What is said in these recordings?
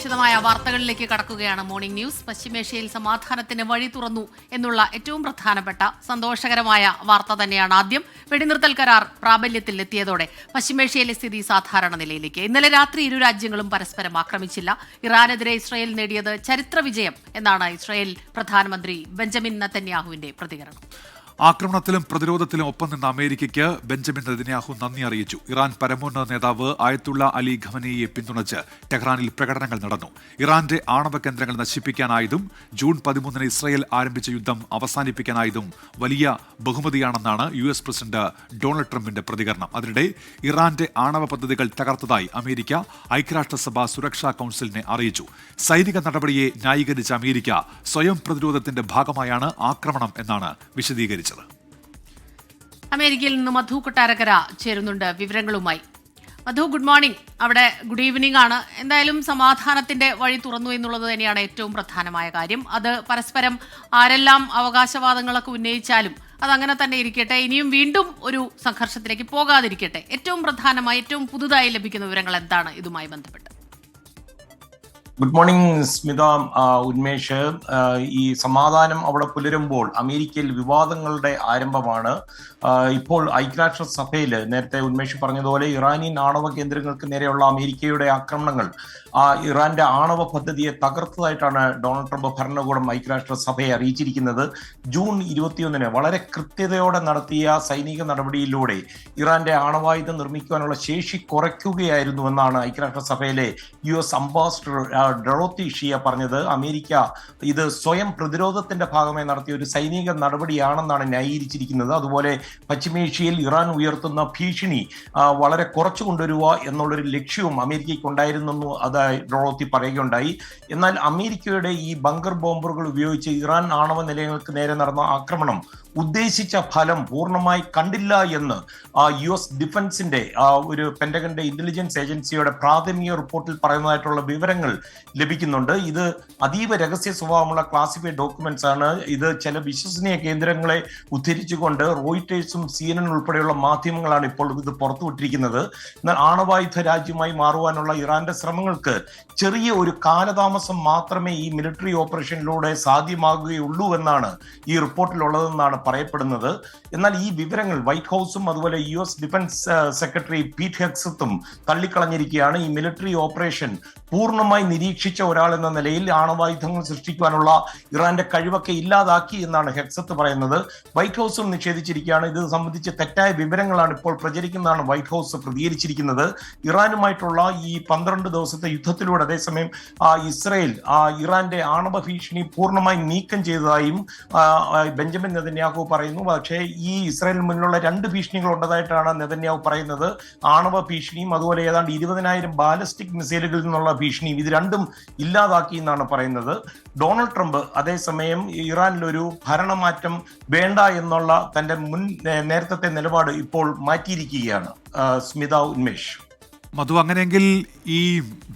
വിശദമായ വാർത്തകളിലേക്ക് കടക്കുകയാണ് മോർണിംഗ് ന്യൂസ്. പശ്ചിമേഷ്യയിൽ സമാധാനത്തിന് വഴി തുറന്നു എന്നുള്ള ഏറ്റവും പ്രധാനപ്പെട്ട സന്തോഷകരമായ വാർത്ത തന്നെയാണ് ആദ്യം. വെടിനിർത്തൽ കരാർ പ്രാബല്യത്തിൽ എത്തിയതോടെ പശ്ചിമേഷ്യയിലെ സ്ഥിതി സാധാരണ നിലയിലേക്ക്. ഇന്നലെ രാത്രി ഇരു രാജ്യങ്ങളും പരസ്പരം ആക്രമിച്ചില്ല. ഇറാനെതിരെ ഇസ്രായേൽ നേടിയത് ചരിത്ര വിജയം എന്നാണ് ഇസ്രായേൽ പ്രധാനമന്ത്രി ബെഞ്ചമിൻ നെതന്യാഹുവിന്റെ പ്രതികരണം. ആക്രമണത്തിലും പ്രതിരോധത്തിലും ഒപ്പം നിന്ന അമേരിക്കയ്ക്ക് ബെഞ്ചമിൻ നെതന്യാഹു നന്ദി അറിയിച്ചു. ഇറാൻ പരമോന്നത നേതാവ് ആയത്തുള്ള അലി ഖമനേയിയെ പിന്തുണച്ച് ടെഹ്റാനിൽ പ്രകടനങ്ങൾ നടന്നു. ഇറാന്റെ ആണവ കേന്ദ്രങ്ങൾ നശിപ്പിക്കാനായതും ജൂൺ 13 ഇസ്രായേൽ ആരംഭിച്ച യുദ്ധം അവസാനിപ്പിക്കാനായതും വലിയ ബഹുമതിയാണെന്നാണ് US പ്രസിഡന്റ് ഡൊണാൾഡ് ട്രംപിന്റെ പ്രതികരണം. അതിനിടെ ഇറാന്റെ ആണവ പദ്ധതികൾ തകർത്തതായി അമേരിക്ക ഐക്യരാഷ്ട്രസഭ സുരക്ഷാ കൌൺസിലിനെ അറിയിച്ചു. സൈനിക നടപടിയെ ന്യായീകരിച്ച അമേരിക്ക സ്വയം പ്രതിരോധത്തിന്റെ ഭാഗമായാണ് ആക്രമണം എന്നാണ് വിശദീകരിച്ചത്. അമേരിക്കയിൽ നിന്ന് മധു കൊട്ടാരക്കര ചേരുന്നുണ്ട് വിവരങ്ങളുമായി. മധു, ഗുഡ് മോർണിംഗ്. അവിടെ ഗുഡ് ഈവനിംഗ് ആണ്. എന്തായാലും സമാധാനത്തിന്റെ വഴി തുറന്നു എന്നുള്ളത് തന്നെയാണ് ഏറ്റവും പ്രധാനമായ കാര്യം. അത് പരസ്പരം ആരെല്ലാം അവകാശവാദങ്ങളൊക്കെ ഉന്നയിച്ചാലും അതങ്ങനെ തന്നെ ഇരിക്കട്ടെ. ഇനിയും വീണ്ടും ഒരു സംഘർഷത്തിലേക്ക് പോകാതിരിക്കട്ടെ. ഏറ്റവും പ്രധാനമായി ഏറ്റവും പുതുതായി ലഭിക്കുന്ന വിവരങ്ങൾ എന്താണ് ഇതുമായി ബന്ധപ്പെട്ട്? Good morning Smitha, Unmesh. ഈ സമാധാനം അവിടെ പുലരുമ്പോൾ അമേരിക്കയിൽ വിവാദങ്ങളുടെ ആരംഭമാണ്. ഇപ്പോൾ ഐക്യരാഷ്ട്രസഭയിൽ നേരത്തെ ഉന്മേഷ് പറഞ്ഞതുപോലെ ഇറാനിയൻ ആണവ കേന്ദ്രങ്ങൾക്ക് നേരെയുള്ള അമേരിക്കയുടെ ആക്രമണങ്ങൾ ഇറാന്റെ ആണവ പദ്ധതിയെ തകർത്തതായിട്ടാണ് ഡൊണാൾഡ് ട്രംപ് ഭരണകൂടം ഐക്യരാഷ്ട്രസഭയെ അറിയിച്ചിരിക്കുന്നത്. ജൂൺ 21 വളരെ കൃത്യതയോടെ നടത്തിയ സൈനിക നടപടിയിലൂടെ ഇറാന്റെ ആണവായുധം നിർമ്മിക്കുവാനുള്ള ശേഷി കുറയ്ക്കുകയായിരുന്നുവെന്നാണ് ഐക്യരാഷ്ട്രസഭയിലെ US അംബാസഡർ ഡൊറോത്തി ഷിയ പറഞ്ഞത്. അമേരിക്ക ഇത് സ്വയം പ്രതിരോധത്തിന്റെ ഭാഗമായി നടത്തിയ ഒരു സൈനിക നടപടിയാണെന്നാണ് ന്യായീകരിച്ചിരിക്കുന്നത്. അതുപോലെ പശ്ചിമേഷ്യയിൽ ഇറാൻ ഉയർത്തുന്ന ഭീഷണി വളരെ കുറച്ചു കൊണ്ടുവരിക എന്നുള്ളൊരു ലക്ഷ്യവും അമേരിക്കയ്ക്ക് ഉണ്ടായിരുന്നെന്ന് അത് ഡൊറോത്തി പറയുകയുണ്ടായി. എന്നാൽ അമേരിക്കയുടെ ഈ ബങ്കർ ബോംബറുകൾ ഉപയോഗിച്ച് ഇറാൻ ആണവ നിലയങ്ങൾക്ക് നേരെ നടന്ന ആക്രമണം ഉദ്ദേശിച്ച ഫലം പൂർണ്ണമായി കണ്ടില്ല എന്ന് US ഡിഫൻസിന്റെ ഒരു പെന്റഗന്റെ ഇന്റലിജൻസ് ഏജൻസിയുടെ പ്രാഥമിക റിപ്പോർട്ടിൽ പറയുന്നതായിട്ടുള്ള വിവരങ്ങൾ ലഭിക്കുന്നുണ്ട്. ഇത് അതീവ രഹസ്യ സ്വഭാവമുള്ള ക്ലാസിഫൈഡ് ഡോക്യുമെന്റ്സ് ആണ്. ഇത് ചില വിശ്വസനീയ കേന്ദ്രങ്ങളെ ഉദ്ധരിച്ചുകൊണ്ട് റോയിറ്റേഴ്സും CNN ഉൾപ്പെടെയുള്ള മാധ്യമങ്ങളാണ് ഇപ്പോൾ ഇത് പുറത്തുവിട്ടിരിക്കുന്നത്. എന്നാൽ ആണവായുധ രാജ്യമായി മാറുവാനുള്ള ഇറാന്റെ ശ്രമങ്ങൾക്ക് ചെറിയ ഒരു കാലതാമസം മാത്രമേ ഈ മിലിറ്ററി ഓപ്പറേഷനിലൂടെ സാധ്യമാകുകയുള്ളൂ എന്നാണ് ഈ റിപ്പോർട്ടിലുള്ളതെന്നാണ് പറയപ്പെടുന്നത്. എന്നാൽ ഈ വിവരങ്ങൾ വൈറ്റ് ഹൗസും അതുപോലെ US ഡിഫൻസ് സെക്രട്ടറി പീറ്റ് ഹെക്സത്തും തള്ളിക്കളഞ്ഞിരിക്കുകയാണ്. ഈ മിലിറ്ററി ഓപ്പറേഷൻ പൂർണ്ണമായി നിരീക്ഷിച്ച ഒരാൾ എന്ന നിലയിൽ ആണവായുധങ്ങൾ സൃഷ്ടിക്കുവാനുള്ള ഇറാന്റെ കഴിവൊക്കെ ഇല്ലാതാക്കി എന്നാണ് ഹെക്സത്ത് പറയുന്നത്. വൈറ്റ് ഹൗസും നിഷേധിച്ചിരിക്കുകയാണ്. ഇത് സംബന്ധിച്ച് തെറ്റായ വിവരങ്ങളാണ് ഇപ്പോൾ പ്രചരിക്കുന്നതാണ് വൈറ്റ് ഹൗസ് പ്രതികരിച്ചിരിക്കുന്നത്. ഇറാനുമായിട്ടുള്ള ഈ 12 ദിവസത്തെ യുദ്ധത്തിലൂടെ അതേസമയം ഇസ്രയേൽ ഇറാന്റെ ആണവ ഭീഷണി പൂർണ്ണമായി നീക്കം ചെയ്തതായും ബെഞ്ചമിൻ നെതന്യാഹു പറയുന്നു. പക്ഷേ ഈ ഇസ്രായേലിന് മുന്നിലുള്ള 2 ഭീഷണികൾ ഉള്ളതായിട്ടാണ് നെതന്യാഹു പറയുന്നത്. ആണവ ഭീഷണിയും അതുപോലെ ഏതാണ്ട് 20,000 ബാലിസ്റ്റിക് മിസൈലുകളിൽ നിന്നുള്ള ഭീഷണിയും ഇത് രണ്ടും ഇല്ലാതാക്കി എന്നാണ് പറയുന്നത്. ഡൊണാൾഡ് ട്രംപ് അതേസമയം ഇറാനിലൊരു ഭരണമാറ്റം വേണ്ട എന്നുള്ള തന്റെ നേരത്തെ നിലപാട് ഇപ്പോൾ മാറ്റിയിരിക്കുകയാണ്. സ്മിത, ഉന്മേഷ്. മധു, അങ്ങനെയെങ്കിൽ ഈ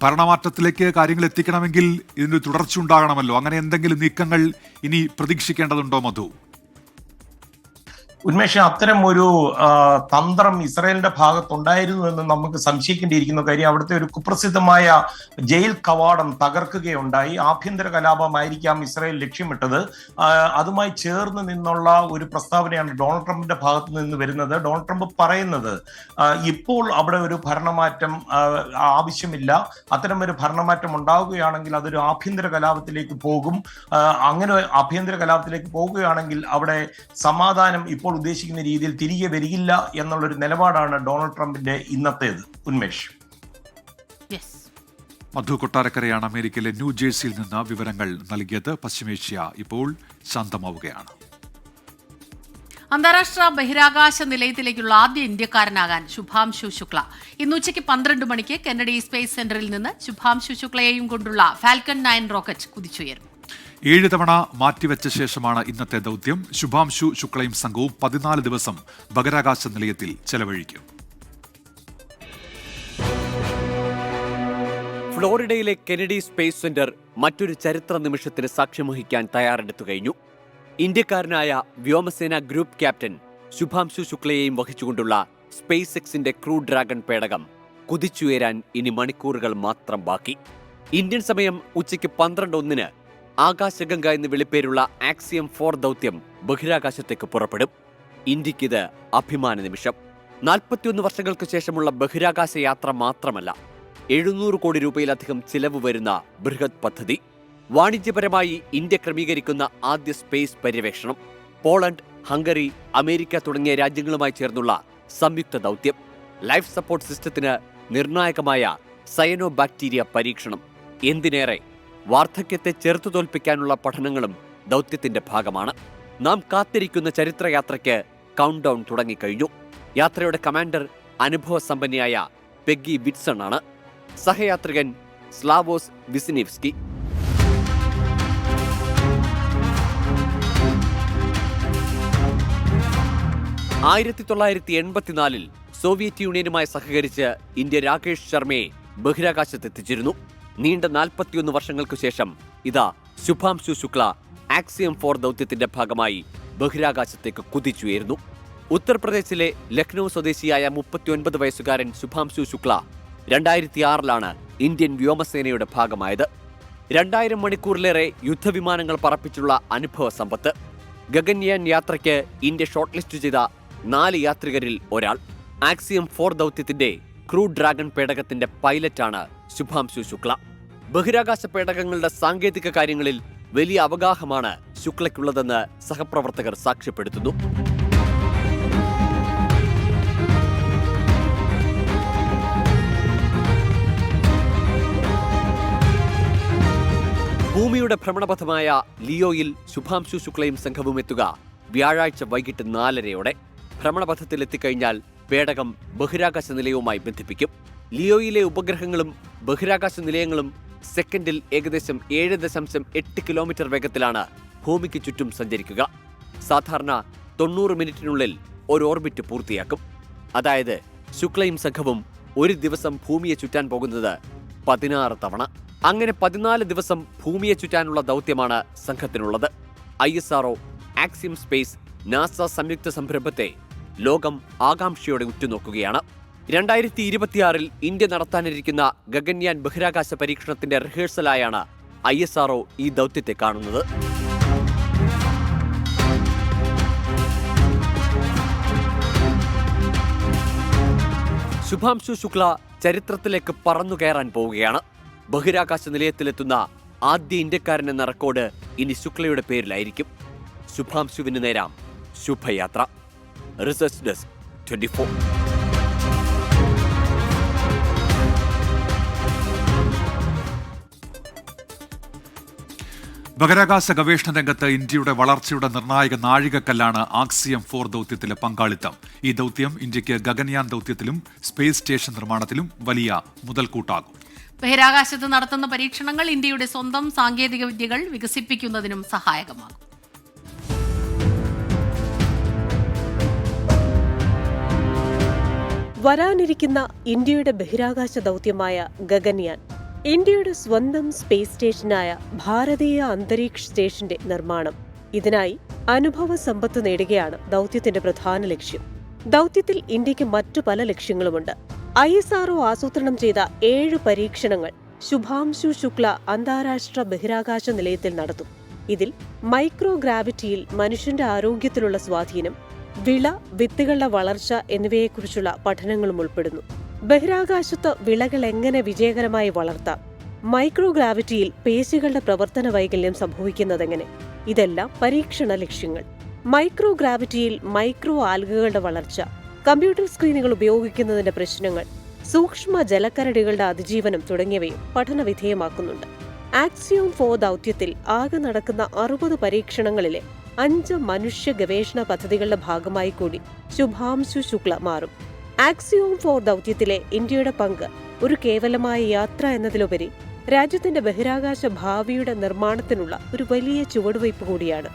ഭരണമാറ്റത്തിലേക്ക് കാര്യങ്ങൾ എത്തിക്കണമെങ്കിൽ ഇതിന് തുടർച്ച ഉണ്ടാകണമല്ലോ. അങ്ങനെ എന്തെങ്കിലും നീക്കങ്ങൾ ഇനി പ്രതീക്ഷിക്കേണ്ടതുണ്ടോ മധു? ഉന്മേഷ, അത്തരം ഒരു തന്ത്രം ഇസ്രായേലിന്റെ ഭാഗത്തുണ്ടായിരുന്നു എന്ന് നമുക്ക് സംശയിക്കേണ്ടിയിരിക്കുന്ന കാര്യം അവിടുത്തെ ഒരു കുപ്രസിദ്ധമായ ജയിൽ കവാടം തകർക്കുകയുണ്ടായി. ആഭ്യന്തര കലാപമായിരിക്കാം ഇസ്രായേൽ ലക്ഷ്യമിട്ടത്. അതുമായി ചേർന്ന് നിന്നുള്ള ഒരു പ്രസ്താവനയാണ് ഡൊണാൾഡ് ട്രംപിന്റെ ഭാഗത്ത് നിന്ന് വരുന്നത്. ഡൊണാൾഡ് ട്രംപ് പറയുന്നത് ഇപ്പോൾ അവിടെ ഒരു ഭരണമാറ്റം ആവശ്യമില്ല. അത്തരം ഒരു ഭരണമാറ്റം ഉണ്ടാവുകയാണെങ്കിൽ അതൊരു ആഭ്യന്തര കലാപത്തിലേക്ക് പോകും. അങ്ങനെ ആഭ്യന്തര കലാപത്തിലേക്ക് പോകുകയാണെങ്കിൽ അവിടെ സമാധാനം ഇപ്പോൾ ഉദ്ദേശിക്കുന്ന രീതിയിൽ തിരികെ വരികില്ല എന്നുള്ളൊരു നിലപാടാണ് ഡൊണാൾഡ് ട്രംപിന്റെ ഇന്നത്തേത്. ഉന്മേഷ്. മധു കൊട്ടാരക്കരയാണ് അമേരിക്കയിലെ ന്യൂജേഴ്സിയിൽ നിന്ന് വിവരങ്ങൾ നൽകിയത്. പശ്ചിമേഷ്യ ഇപ്പോൾ ശാന്തമാവുകയാണ്. അന്താരാഷ്ട്ര ബഹിരാകാശ നിലയത്തിലേക്കുള്ള ആദ്യ ഇന്ത്യക്കാരനാകാൻ ശുഭാംശു ശുക്ല ഇന്ന് ഉച്ചയ്ക്ക് 12 മണിക്ക് കെന്നഡി സ്പേസ് സെന്ററിൽ നിന്ന് ശുഭാംശു ശുക്ലയെയും കൊണ്ടുള്ള ഫാൽക്കൺ 9 റോക്കറ്റ് കുതിച്ചുയരും. 7 തവണ മാറ്റിവെച്ച ശേഷമാണ് ഇന്നത്തെ ദൗത്യം. ശുഭാംശു ശുക്ലയും സംഘവും 14 ദിവസം ബഹിരാകാശ നിലയത്തിൽ ചെലവഴിക്കും. ഫ്ലോറിഡയിലെ കെന്നഡി സ്പേസ് സെന്റർ മറ്റൊരു ചരിത്ര നിമിഷത്തിന് സാക്ഷ്യം വഹിക്കാൻ തയ്യാറെടുത്തു കഴിഞ്ഞു. ഇന്ത്യക്കാരനായ വ്യോമസേന ഗ്രൂപ്പ് ക്യാപ്റ്റൻ ശുഭാംശു ശുക്ലയെയും വഹിച്ചുകൊണ്ടുള്ള സ്പേസ് എക്സിന്റെ ക്രൂ ഡ്രാഗൺ പേടകം കുതിച്ചുയരാൻ ഇനി മണിക്കൂറുകൾ മാത്രം ബാക്കി. ഇന്ത്യൻ സമയം ഉച്ചയ്ക്ക് 12:01 ആകാശഗംഗ എന്ന് വിളിപ്പേരുള്ള ആക്സിയം 4 ദൗത്യം ബഹിരാകാശത്തേക്ക് പുറപ്പെടും. ഇന്ത്യക്കിത് അഭിമാന നിമിഷം. 41 വർഷങ്ങൾക്ക് ശേഷമുള്ള ബഹിരാകാശ യാത്ര മാത്രമല്ല, 700 കോടി രൂപയിലധികം ചിലവ് വരുന്ന ബൃഹത് പദ്ധതി. വാണിജ്യപരമായി ഇന്ത്യ ക്രമീകരിക്കുന്ന ആദ്യ സ്പേസ് പര്യവേഷണം. പോളണ്ട്, ഹംഗറി, അമേരിക്ക തുടങ്ങിയ രാജ്യങ്ങളുമായി ചേർന്നുള്ള സംയുക്ത ദൗത്യം. ലൈഫ് സപ്പോർട്ട് സിസ്റ്റത്തിന് നിർണായകമായ സയനോ ബാക്ടീരിയ പരീക്ഷണം. എന്തിനേറെ, വാർദ്ധക്യത്തെ ചെറുത്തു തോൽപ്പിക്കാനുള്ള പഠനങ്ങളും ദൗത്യത്തിന്റെ ഭാഗമാണ്. നാം കാത്തിരിക്കുന്ന ചരിത്രയാത്രയ്ക്ക് കൗണ്ട് ഡൗൺ തുടങ്ങിക്കഴിഞ്ഞു. യാത്രയുടെ കമാൻഡർ അനുഭവസമ്പന്നയായ പെഗ്ഗി വിറ്റ്സൺ ആണ്. സഹയാത്രികൻ സ്ലാവോസ് വിസിനിവ്സ്കി. ആയിരത്തി 1984 സോവിയറ്റ് യൂണിയനുമായി സഹകരിച്ച് ഇന്ത്യ രാകേഷ് ശർമ്മയെ ബഹിരാകാശത്തെത്തിച്ചിരുന്നു. നീണ്ട 41 വർഷങ്ങൾക്കു ശേഷം ഇതാ ശുഭാംശു ശുക്ല ആക്സിയം 4 ദൗത്യത്തിന്റെ ഭാഗമായി ബഹിരാകാശത്തേക്ക് കുതിച്ചുയരുന്നു. ഉത്തർപ്രദേശിലെ ലക്നൌ സ്വദേശിയായ 39 വയസ്സുകാരൻ ശുഭാംശു ശുക്ല 2006 ഇന്ത്യൻ വ്യോമസേനയുടെ ഭാഗമായത്. 2000 മണിക്കൂറിലേറെ യുദ്ധവിമാനങ്ങൾ പറപ്പിച്ചുള്ള അനുഭവ സമ്പത്ത്. ഗഗൻയാൻ യാത്രയ്ക്ക് ഇന്ത്യ ഷോർട്ട് ലിസ്റ്റ് ചെയ്ത 4 യാത്രികരിൽ ഒരാൾ. ആക്സിയം 4 ദൗത്യത്തിന്റെ ക്രൂ ഡ്രാഗൺ പേടകത്തിന്റെ പൈലറ്റാണ് ശുഭാംശു ശുക്ല. ബഹിരാകാശ പേടകങ്ങളുടെ സാങ്കേതിക കാര്യങ്ങളിൽ വലിയ അവഗാഹമാണ് ശുക്ലയ്ക്കുള്ളതെന്ന് സഹപ്രവർത്തകർ സാക്ഷ്യപ്പെടുത്തുന്നു. ഭൂമിയുടെ ഭ്രമണപഥമായ ലിയോയിൽ ശുഭാംശു ശുക്ലയും സംഘവും എത്തുക വ്യാഴാഴ്ച വൈകിട്ട് 4:30. ഭ്രമണപഥത്തിലെത്തിക്കഴിഞ്ഞാൽ പേടകം ബഹിരാകാശ നിലയവുമായി ബന്ധിപ്പിക്കും. ലിയോയിലെ ഉപഗ്രഹങ്ങളും ബഹിരാകാശ നിലയങ്ങളും സെക്കൻഡിൽ ഏകദേശം 7.8 കിലോമീറ്റർ വേഗത്തിലാണ് ഭൂമിക്ക് ചുറ്റും സഞ്ചരിക്കുക. സാധാരണ 90 മിനിറ്റിനുള്ളിൽ ഒരു ഓർബിറ്റ് പൂർത്തിയാക്കും. അതായത് ശുക്ലയും സംഘവും ഒരു ദിവസം ഭൂമിയെ ചുറ്റാൻ പോകുന്നത് 16 തവണ. അങ്ങനെ 14 ദിവസം ഭൂമിയെ ചുറ്റാനുള്ള ദൗത്യമാണ് സംഘത്തിനുള്ളത്. ISRO, ആക്സിയം സ്പേസ്, നാസ സംയുക്ത സംരംഭത്തെ ലോകം ആകാംക്ഷയോടെ ഉറ്റുനോക്കുകയാണ്. 2026 ഇന്ത്യ നടത്താനിരിക്കുന്ന ഗഗൻയാൻ ബഹിരാകാശ പരീക്ഷണത്തിന്റെ റിഹേഴ്സലായാണ് ISRO ഈ ദൗത്യത്തെ കാണുന്നത്. ശുഭാംശു ശുക്ല ചരിത്രത്തിലേക്ക് പറന്നുകയറാൻ പോവുകയാണ്. ബഹിരാകാശ നിലയത്തിലെത്തുന്ന ആദ്യ ഇന്ത്യക്കാരൻ എന്ന റെക്കോർഡ് ഇനി ശുക്ലയുടെ പേരിലായിരിക്കും. ശുഭാംശുവിന് നേരാം ശുഭയാത്ര. Research desk 24. ബഹിരാകാശ ഗവേഷണ രംഗത്ത് ഇന്ത്യയുടെ വളർച്ചയുടെ നിർണായക നാഴികക്കല്ലാണ് ആക്സിയം 4 ദൗത്യത്തിലെ പങ്കാളിത്തം. ഈ ദൗത്യം ഇന്ത്യക്ക് ഗഗൻയാൻ ദൗത്യത്തിലും സ്പേസ് സ്റ്റേഷൻ നിർമ്മാണത്തിലും വലിയ മുതൽക്കൂട്ടാകും. ബഹിരാകാശത്ത് നടത്തുന്ന പരീക്ഷണങ്ങൾ ഇന്ത്യയുടെ സ്വന്തം സാങ്കേതിക വിദ്യകൾ വികസിപ്പിക്കുന്നതിനും സഹായകമാകും. വരാനിരിക്കുന്ന ഇന്ത്യയുടെ ബഹിരാകാശ ദൗത്യമായ ഗഗൻയാൻ, ഇന്ത്യയുടെ സ്വന്തം സ്പേസ് സ്റ്റേഷനായ ഭാരതീയ അന്തരീക്ഷ സ്റ്റേഷന്റെ നിർമ്മാണം. ഇതിനായി അനുഭവ സമ്പത്ത് നേടുകയാണ് ദൗത്യത്തിന്റെ പ്രധാന ലക്ഷ്യം. ദൗത്യത്തിൽ ഇന്ത്യക്ക് മറ്റു പല ലക്ഷ്യങ്ങളുമുണ്ട്. ISRO ആസൂത്രണം ചെയ്ത 7 പരീക്ഷണങ്ങൾ ശുഭാംശു ശുക്ല അന്താരാഷ്ട്ര ബഹിരാകാശ നിലയത്തിൽ നടത്തും. ഇതിൽ മൈക്രോ ഗ്രാവിറ്റിയിൽ മനുഷ്യന്റെ ആരോഗ്യത്തിലുള്ള സ്വാധീനം, വിള, വിത്തുകളുടെ വളർച്ച എന്നിവയെക്കുറിച്ചുള്ള പഠനങ്ങളും ഉൾപ്പെടുന്നു. ബഹിരാകാശത്ത് വിളകൾ എങ്ങനെ വിജയകരമായി വളർത്താം, മൈക്രോഗ്രാവിറ്റിയിൽ പേശികളുടെ പ്രവർത്തന വൈകല്യം സംഭവിക്കുന്നതെങ്ങനെ, ഇതെല്ലാം പരീക്ഷണ ലക്ഷ്യങ്ങൾ. മൈക്രോഗ്രാവിറ്റിയിൽ മൈക്രോ ആൽഗകളുടെ വളർച്ച, കമ്പ്യൂട്ടർ സ്ക്രീനുകൾ ഉപയോഗിക്കുന്നതിന്റെ പ്രശ്നങ്ങൾ, സൂക്ഷ്മ ജലക്കരടികളുടെ അതിജീവനം തുടങ്ങിയവയും പഠന വിധേയമാക്കുന്നുണ്ട്. ആക്സിയം 4 ദൗത്യത്തിൽ ആകെ നടക്കുന്ന 60 പരീക്ഷണങ്ങളിലെ 5 മനുഷ്യ ഗവേഷണ പദ്ധതികളുടെ ഭാഗമായി കൂടി ശുഭാംശു ശുക്ല മാറും. ആക്സിയം 4 ദൗത്യത്തിലെ ഇന്ത്യയുടെ പങ്ക് ഒരു കേവലമായ യാത്ര എന്നതിലുപരി രാജ്യത്തിന്റെ ബഹിരാകാശ ഭാവിയുടെ നിർമ്മാണത്തിനുള്ള ഒരു വലിയ ചുവടുവയ്പ് കൂടിയാണ്.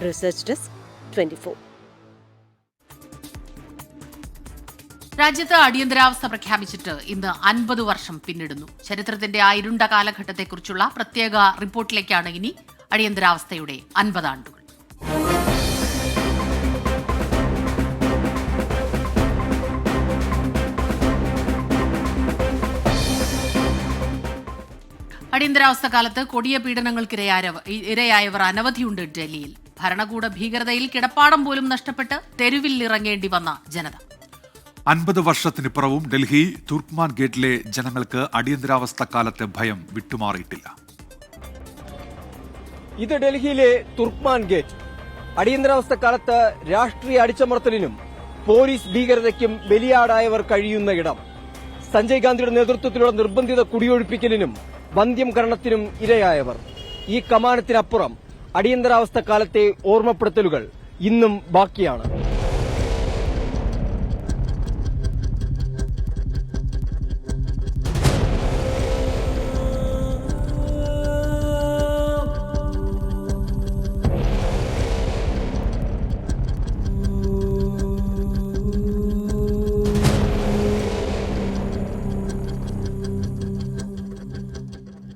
Research desk 24. രാജ്യത്ത് അടിയന്തരാവസ്ഥ പ്രഖ്യാപിച്ചിട്ട് ഇന്ന് 50 വർഷം പിന്നിടുന്നു. ചരിത്രത്തിന്റെ ആ ഇരുണ്ട കാലഘട്ടത്തെക്കുറിച്ചുള്ള പ്രത്യേക റിപ്പോർട്ടിലേക്കാണ് ഇനി അടിയന്തരാവസ്ഥയുടെ 50 ആണ്ടുകൾ. അടിയന്തരാവസ്ഥ കാലത്ത് കൊടിയ പീഡനങ്ങൾക്ക് ഇരയായവർ അനവധിയുണ്ട് ഡൽഹിയിൽ. ഭരണകൂട ഭീകരതയിൽ കിടപ്പാടം പോലും നഷ്ടപ്പെട്ട് തെരുവിൽ ഇറങ്ങേണ്ടി വന്ന ജനത. 50 വർഷത്തിനിപ്പുറവും ഡൽഹി തുർക്ക്മാൻ ഗേറ്റിലെ ജനങ്ങൾക്ക് അടിയന്തരാവസ്ഥ കാലത്തെ ഭയം വിട്ടുമാറിയിട്ടില്ല. ഇത് ഡൽഹിയിലെ തുർക്ക്മാൻ ഗേറ്റ്. അടിയന്തരാവസ്ഥ കാലത്ത് രാഷ്ട്രീയ അടിച്ചമർത്തലിനും പോലീസ് ഭീകരതയ്ക്കും ബലിയാടായവർ കഴിയുന്ന ഇടം. സഞ്ജയ് ഗാന്ധിയുടെ നേതൃത്വത്തിലുള്ള നിർബന്ധിത കുടിയൊഴിപ്പിക്കലിനും വന്ധ്യംകരണത്തിനും ഇരയായവർ. ഈ കമാനത്തിനപ്പുറം അടിയന്തരാവസ്ഥ കാലത്തെ ഓർമ്മപ്പെടുത്തലുകൾ ഇന്നും ബാക്കിയാണ്.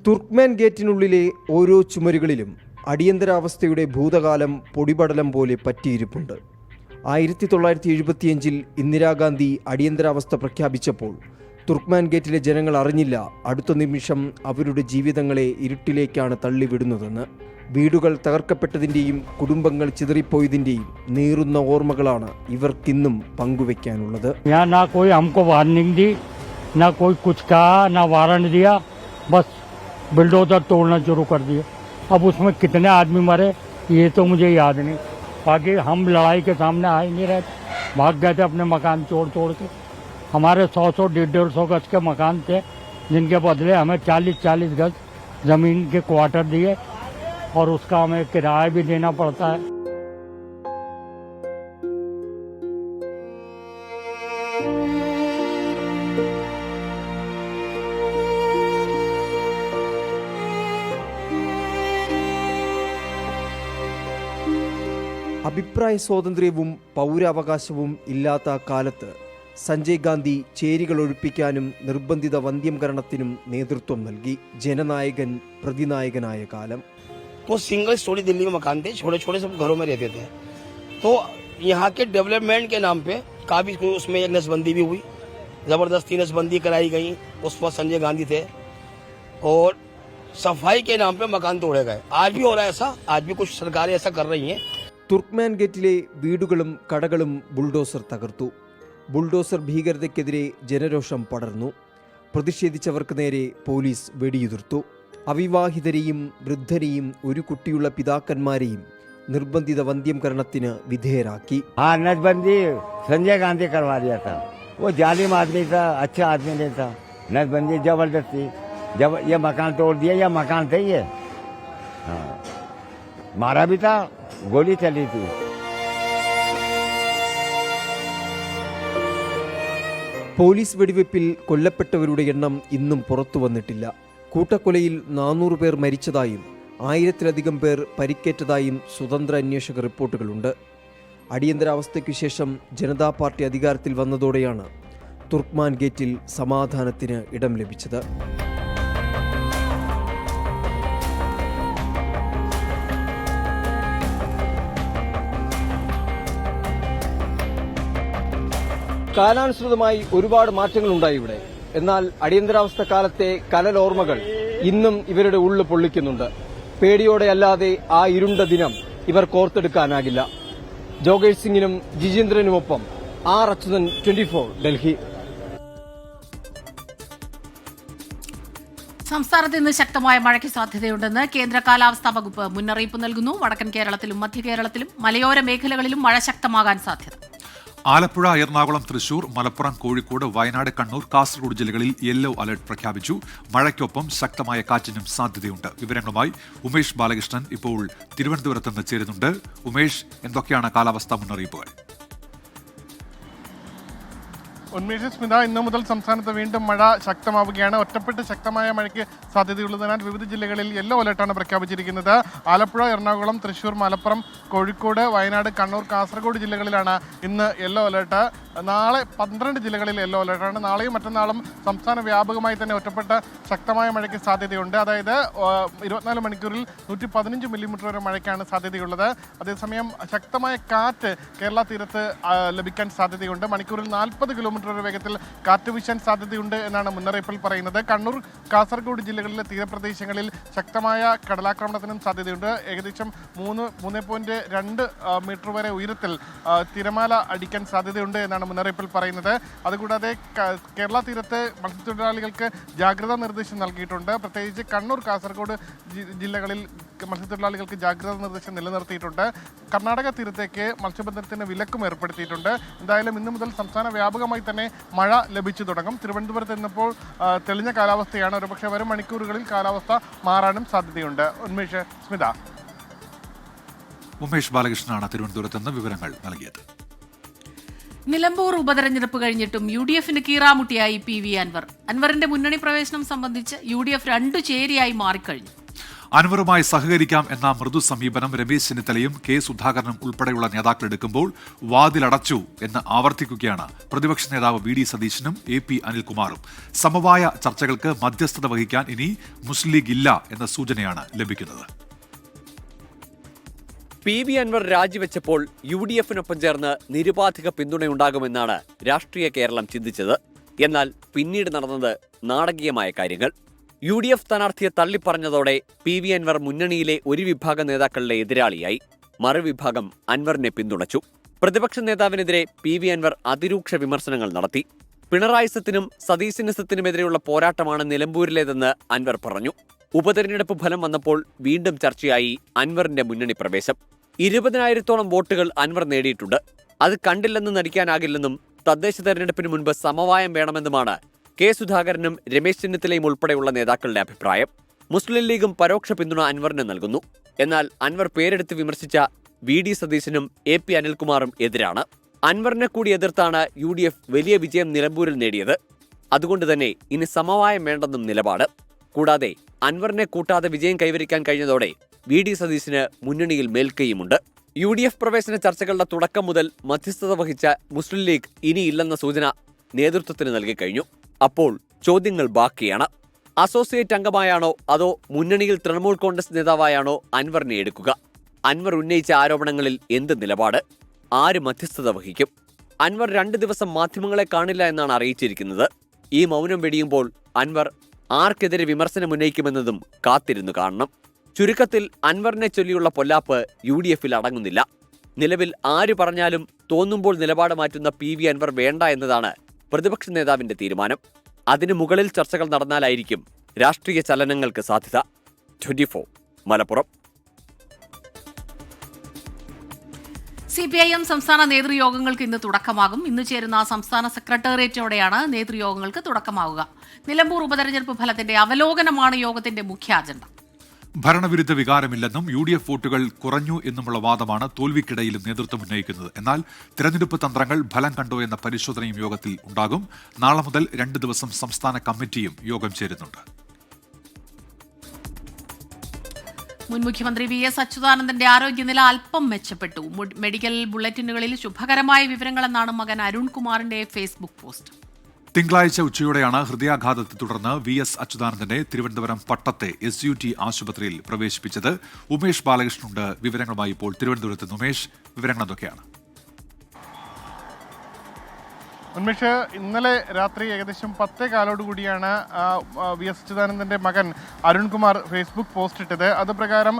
തുർക്ക്മാൻ ഗേറ്റിനുള്ളിലെ ഓരോ ചുമരുകളിലും അടിയന്തരാവസ്ഥയുടെ ഭൂതകാലം പൊടിപടലം പോലെ പറ്റിയിരിപ്പുണ്ട്. 1975 ഇന്ദിരാഗാന്ധി അടിയന്തരാവസ്ഥ പ്രഖ്യാപിച്ചപ്പോൾ തുർക്ക്മാൻ ഗേറ്റിലെ ജനങ്ങൾ അറിഞ്ഞില്ല അടുത്ത നിമിഷം അവരുടെ ജീവിതങ്ങളെ ഇരുട്ടിലേക്കാണ് തള്ളിവിടുന്നതെന്ന്. വീടുകൾ തകർക്കപ്പെട്ടതിൻ്റെയും കുടുംബങ്ങൾ ചിതറിപ്പോയതിൻ്റെയും നീറുന്ന ഓർമ്മകളാണ് ഇവർക്കിന്നും പങ്കുവെക്കാനുള്ളത്. बिल्डोजर तोड़ना शुरू कर दिया. अब उसमें कितने आदमी मरे ये तो मुझे याद नहीं. बाकी हम लड़ाई के सामने आ ही नहीं रहे थे, भाग गए थे अपने मकान तोड़ के. हमारे 100 150 गज के मकान थे जिनके बदले हमें 40 गज जमीन के क्वार्टर दिए और उसका हमें किराया भी देना पड़ता है. അഭിപ്രായ സ്വാതന്ത്ര്യവും പൗരാവകാശവും ഇല്ലാത്ത കാലത്ത് സഞ്ജയ് ഗാന്ധി ചേരികൾ ഒഴിപ്പിക്കാനും നിർബന്ധിത വന്ധ്യംകരണത്തിനും നേതൃത്വം നൽകി. ജനനായകൻ പ്രതിനായകനായ കാലം. वो सिंगल स्टोरी दिल्ली में मकान थे, छोटे छोटे सब घरों में रहते थे. तो यहाँ के डेवलपमेंट के नाम पे काफी उसमें एक नसबंदी भी हुई, जबरदस्ती नसबंदी कराई गई. उस वक्त संजय गांधी थे और सफाई के नाम पे मकान तोड़े गए. आज भी हो रहा है ऐसा, आज भी कुछ सरकारें ऐसा कर रही हैं. തുർക്ക്മാൻ ഗേറ്റിലെ വീടുകളും കടകളും ബുൾഡോസർ തകർത്തു. ബുൾഡോസർ ഭീകരതയ്ക്കെതിരെ ജനരോഷം പടർന്നു. പ്രതിഷേധിച്ചവർക്ക് നേരെ പോലീസ് വെടിയുതിർത്തു. അവിവാഹിതരെയും വൃദ്ധരെയും ഒരു കുട്ടിയുള്ള പിതാക്കന്മാരെയും നിർബന്ധിത വന്ധ്യംകരണത്തിന് വിധേയരാക്കി. नसबंदी संजय गांधी करवा दिया था. वो जालिम आदमी था, अच्छा आदमी नहीं था. नसबंदी जबरदस्ती, जब ये मकान तोड़ दिया, ये मकान थे ये. हाँ, मारा भी था, गोली चली थी. പോലീസ് വെടിവെപ്പിൽ കൊല്ലപ്പെട്ടവരുടെ എണ്ണം ഇന്നും പുറത്തു വന്നിട്ടില്ല. കൂട്ടക്കൊലയിൽ 400 പേർ മരിച്ചതായും 1000-ലധികം പേർ പരിക്കേറ്റതായും സ്വതന്ത്ര അന്വേഷക റിപ്പോർട്ടുകളുണ്ട്. അടിയന്തരാവസ്ഥയ്ക്കു ശേഷം ജനതാ പാർട്ടി അധികാരത്തിൽ വന്നതോടെയാണ് തുർക്ക്മാൻ ഗേറ്റിൽ സമാധാനത്തിന് ഇടം ലഭിച്ചത്. കാലാനുസൃതമായി ഒരുപാട് മാറ്റങ്ങളുണ്ടായി ഇവിടെ. എന്നാൽ അടിയന്തരാവസ്ഥ കാലത്തെ കനലോർമ്മകൾ ഇന്നും ഇവരുടെ ഉള്ളു പൊള്ളിക്കുന്നുണ്ട്. പേടിയോടെ അല്ലാതെ ആ ഇരുണ്ട ദിനം ഇവർ കോർത്തെടുക്കാനാകില്ല. ജോഗേഷ് സിംഗിനും ജിജേന്ദ്രനുമൊപ്പം ആർ അച്യുതൻ, 24 ഡൽഹി. സംസ്ഥാനത്ത് ഇന്ന് ശക്തമായ മഴയ്ക്ക് സാധ്യതയുണ്ടെന്ന് കേന്ദ്ര കാലാവസ്ഥാ വകുപ്പ് മുന്നറിയിപ്പ് നൽകുന്നു. വടക്കൻ കേരളത്തിലും മധ്യ കേരളത്തിലും മലയോര മേഖലകളിലും മഴ ശക്തമാകാൻ സാധ്യത. ആലപ്പുഴ, എറണാകുളം, തൃശൂർ, മലപ്പുറം, കോഴിക്കോട്, വയനാട്, കണ്ണൂർ, കാസർഗോഡ് ജില്ലകളിൽ യെല്ലോ അലർട്ട് പ്രഖ്യാപിച്ചു. മഴയ്ക്കൊപ്പം ശക്തമായ കാറ്റിനും സാധ്യതയുണ്ട്. വിവരങ്ങളുമായി ഉമേഷ് ബാലകൃഷ്ണൻ ഇപ്പോൾ തിരുവനന്തപുരത്ത് നിന്ന് ചേരുന്നുണ്ട്. ഉമേഷ്, എന്തൊക്കെയാണ് കാലാവസ്ഥാ മുന്നറിയിപ്പുകൾ? ഉന്മേഷ സ്മിത, ഇന്നു മുതൽ സംസ്ഥാനത്ത് വീണ്ടും മഴ ശക്തമാവുകയാണ്. ഒറ്റപ്പെട്ട് ശക്തമായ മഴയ്ക്ക് സാധ്യതയുള്ളതിനാൽ വിവിധ ജില്ലകളിൽ യെല്ലോ അലർട്ടാണ് പ്രഖ്യാപിച്ചിരിക്കുന്നത്. ആലപ്പുഴ, എറണാകുളം, തൃശൂർ, മലപ്പുറം, കോഴിക്കോട്, വയനാട്, കണ്ണൂർ, കാസർഗോഡ് ജില്ലകളിലാണ് ഇന്ന് യെല്ലോ അലർട്ട്. നാളെ 12 ജില്ലകളിൽ യെല്ലോ അലർട്ടാണ്. നാളെയും മറ്റന്നാളും സംസ്ഥാന വ്യാപകമായി തന്നെ ഒറ്റപ്പെട്ട ശക്തമായ മഴയ്ക്ക് സാധ്യതയുണ്ട്. അതായത് 24 മണിക്കൂറിൽ 115 മില്ലിമീറ്റർ വരെ മഴയ്ക്കാണ് സാധ്യതയുള്ളത്. അതേസമയം ശക്തമായ കാറ്റ് കേരള തീരത്ത് ലഭിക്കാൻ സാധ്യതയുണ്ട്. മണിക്കൂറിൽ 40 കിലോമീറ്റർ വരെ വേഗത്തിൽ കാറ്റ് വീശാൻ സാധ്യതയുണ്ട് എന്നാണ് മുന്നറിയിപ്പിൽ പറയുന്നത്. കണ്ണൂർ, കാസർഗോഡ് ജില്ലകളിലെ തീരപ്രദേശങ്ങളിൽ ശക്തമായ കടലാക്രമണത്തിനും സാധ്യതയുണ്ട്. ഏകദേശം 3.2 മീറ്റർ വരെ ഉയരത്തിൽ തിരമാല അടിക്കാൻ സാധ്യതയുണ്ട് എന്നാണ് മുന്നറിയിപ്പിൽ പറയുന്നത്. അതുകൂടാതെ കേരള തീരത്ത് മത്സ്യത്തൊഴിലാളികൾക്ക് ജാഗ്രതാ നിർദ്ദേശം നൽകിയിട്ടുണ്ട്. പ്രത്യേകിച്ച് കണ്ണൂർ, കാസർഗോഡ് ജില്ലകളിൽ മത്സ്യത്തൊഴിലാളികൾക്ക് ജാഗ്രതാ നിർദ്ദേശം നിലനിർത്തിയിട്ടുണ്ട്. കർണാടക തീരത്തേക്ക് മത്സ്യബന്ധനത്തിന് വിലക്കും ഏർപ്പെടുത്തിയിട്ടുണ്ട്. എന്തായാലും ഇന്നു മുതൽ സംസ്ഥാന വ്യാപകമായി തന്നെ മഴ ലഭിച്ചു തുടങ്ങും. തിരുവനന്തപുരത്ത് ഇന്നിപ്പോൾ തെളിഞ്ഞ കാലാവസ്ഥയാണ്. ഒരുപക്ഷെ വരും മണിക്കൂറുകളിൽ കാലാവസ്ഥ മാറാനും സാധ്യതയുണ്ട്. ഉന്മേഷ്, സ്മിത. ഉമേഷ് ബാലകൃഷ്ണനാണ് തിരുവനന്തപുരത്ത് നിന്ന് വിവരങ്ങൾ നൽകിയത്. നിലമ്പൂർ ഉപതെരഞ്ഞെടുപ്പ് കഴിഞ്ഞിട്ടും UDFന് കീറാമുട്ടിയായി PV അൻവർ. അൻവറിന്റെ മുന്നണി പ്രവേശനം സംബന്ധിച്ച് UDF 2 ചേരിയായി മാറിക്കഴിഞ്ഞു. അൻവറുമായി സഹകരിക്കാം എന്ന മൃദു സമീപനം രമേശ് ചെന്നിത്തലയും കെ സുധാകരനും ഉൾപ്പെടെയുള്ള നേതാക്കൾ എടുക്കുമ്പോൾ വാതിലടച്ചു എന്ന് ആവർത്തിക്കുകയാണ് പ്രതിപക്ഷ നേതാവ് VD സതീശനും AP അനിൽകുമാറും. സമവായ ചർച്ചകൾക്ക് മധ്യസ്ഥത വഹിക്കാൻ ഇനി മുസ്ലിം ലീഗ് ഇല്ല എന്ന സൂചനയാണ് ലഭിക്കുന്നത്. PV അൻവർ രാജിവെച്ചപ്പോൾ UDFനൊപ്പം ചേർന്ന് നിരുപാധിക പിന്തുണയുണ്ടാകുമെന്നാണ് രാഷ്ട്രീയ കേരളം ചിന്തിച്ചത്. എന്നാൽ പിന്നീട് നടന്നത് നാടകീയമായ കാര്യങ്ങൾ. UDF സ്ഥാനാർത്ഥിയെ തള്ളിപ്പറഞ്ഞതോടെ PV അൻവർ മുന്നണിയിലെ ഒരു വിഭാഗം നേതാക്കളുടെ എതിരാളിയായി. മറുവിഭാഗം അൻവറിനെ പിന്തുണച്ചു. പ്രതിപക്ഷ നേതാവിനെതിരെ PV അൻവർ അതിരൂക്ഷ വിമർശനങ്ങൾ നടത്തി. പിണറായിസത്തിനും സതീശനിസത്തിനുമെതിരെയുള്ള പോരാട്ടമാണ് നിലമ്പൂരിലേതെന്ന് അൻവർ പറഞ്ഞു. ഉപതെരഞ്ഞെടുപ്പ് ഫലം വന്നപ്പോൾ വീണ്ടും ചർച്ചയായി അൻവറിന്റെ മുന്നണി പ്രവേശം. 20,000-ഓളം വോട്ടുകൾ അൻവർ നേടിയിട്ടുണ്ട്. അത് കണ്ടില്ലെന്ന് നടിക്കാനാകില്ലെന്നും തദ്ദേശ തെരഞ്ഞെടുപ്പിന് മുൻപ് സമവായം വേണമെന്നുമാണ് കെ സുധാകരനും രമേശ് ചെന്നിത്തലയും ഉൾപ്പെടെയുള്ള നേതാക്കളുടെ അഭിപ്രായം. മുസ്ലിം ലീഗും പരോക്ഷ പിന്തുണ അൻവറിന് നൽകുന്നു. എന്നാൽ അൻവർ പേരെടുത്ത് വിമർശിച്ച VD സതീശനും AP അനിൽകുമാറും എതിരാണ്. അൻവറിനെ കൂടി എതിർത്താണ് UDF വലിയ വിജയം നിലമ്പൂരിൽ നേടിയത്. അതുകൊണ്ട് തന്നെ ഇനി സമവായം വേണ്ടെന്നും നിലപാട്. കൂടാതെ അൻവറിനെ കൂട്ടാതെ വിജയം കൈവരിക്കാൻ കഴിഞ്ഞതോടെ VD സതീശന് മുന്നണിയിൽ മേൽക്കൈയുമുണ്ട്. UDF പ്രവേശന ചർച്ചകളുടെ തുടക്കം മുതൽ മധ്യസ്ഥത വഹിച്ച മുസ്ലിം ലീഗ് ഇനിയില്ലെന്ന സൂചന നേതൃത്വത്തിന് നൽകിക്കഴിഞ്ഞു. അപ്പോൾ ചോദ്യങ്ങൾ ബാക്കിയാണ്. അസോസിയേറ്റ് അംഗമായാണോ അതോ മുന്നണിയിൽ തൃണമൂൽ കോൺഗ്രസ് നേതാവായാണോ അൻവറിനെ എടുക്കുക? അൻവർ ഉന്നയിച്ച ആരോപണങ്ങളിൽ എന്ത് നിലപാട്? ആര് മധ്യസ്ഥത വഹിക്കും? അൻവർ 2 ദിവസം മാധ്യമങ്ങളെ കാണില്ല എന്നാണ് അറിയിച്ചിരിക്കുന്നത്. ഈ മൗനം വെടിയുമ്പോൾ അൻവർ ആർക്കെതിരെ വിമർശനം ഉന്നയിക്കുമെന്നതും കാത്തിരുന്നു കാണണം. ചുരുക്കത്തിൽ അൻവറിനെ ചൊല്ലിയുള്ള പൊല്ലാപ്പ് UDFൽ അടങ്ങുന്നില്ല. നിലവിൽ ആര് പറഞ്ഞാലും തോന്നുമ്പോൾ നിലപാട് മാറ്റുന്ന PV അൻവർ വേണ്ട എന്നതാണ് പ്രതിപക്ഷ നേതാവിന്റെ തീരുമാനം. അതിനു മുകളിൽ ചർച്ചകൾ നടന്നാലായിരിക്കും രാഷ്ട്രീയ ചലനങ്ങൾക്ക് സാധ്യത. 24 മലപ്പുറം. CPIM സംസ്ഥാന നേതൃയോഗങ്ങൾക്ക് ഇന്ന് തുടക്കമാകും. ഇന്ന് ചേരുന്ന സംസ്ഥാന സെക്രട്ടേറിയറ്റോടെയാണ് നേതൃയോഗങ്ങൾക്ക് തുടക്കമാവുക. നിലമ്പൂർ ഉപതെരഞ്ഞെടുപ്പ് ഫലത്തിന്റെ അവലോകനമാണ് യോഗത്തിന്റെ മുഖ്യ അജണ്ട. ഭരണവിരുദ്ധ വികാരമില്ലെന്നും UDF വോട്ടുകൾ കുറഞ്ഞു എന്നുമുള്ള വാദമാണ് തോൽവിക്കിടയിലും നേതൃത്വം ഉന്നയിക്കുന്നത്. എന്നാൽ തിരഞ്ഞെടുപ്പ് തന്ത്രങ്ങൾ ഫലം കണ്ടോ എന്ന പരിശോധനയും യോഗത്തിൽ ഉണ്ടാകും. നാളെ മുതൽ 2 ദിവസം സംസ്ഥാന കമ്മിറ്റിയും യോഗം ചേരുന്നുണ്ട്. മുൻ മുഖ്യമന്ത്രി VS അച്യുതാനന്ദന്റെ ആരോഗ്യനില അല്പം മെച്ചപ്പെട്ടു. മെഡിക്കൽ ബുള്ളറ്റിനുകളിൽ ശുഭകരമായ വിവരങ്ങളെന്നാണ് മകൻ അരുൺകുമാറിന്റെ ഫേസ്ബുക്ക് പോസ്റ്റ്. തിങ്കളാഴ്ച ഉച്ചയോടെയാണ് ഹൃദയാഘാതത്തെ തുടർന്ന് VS അച്യുതാനന്ദനെ തിരുവനന്തപുരം പട്ടത്തെ SUT ആശുപത്രിയിൽ പ്രവേശിപ്പിച്ചത്. ഉമേഷ് ബാലകൃഷ്ണനുണ്ട് വിവരങ്ങളുമായി ഇപ്പോൾ തിരുവനന്തപുരത്ത്. ഉമേഷ്, വിവരങ്ങൾ എന്തൊക്കെയാണ്? ഉന്മേഷ്, ഇന്നലെ രാത്രി ഏകദേശം 10:15 VS അച്യുതാനന്ദന്റെ മകൻ അരുൺകുമാർ ഫേസ്ബുക്ക് പോസ്റ്റ് ഇട്ടത്. അതുപ്രകാരം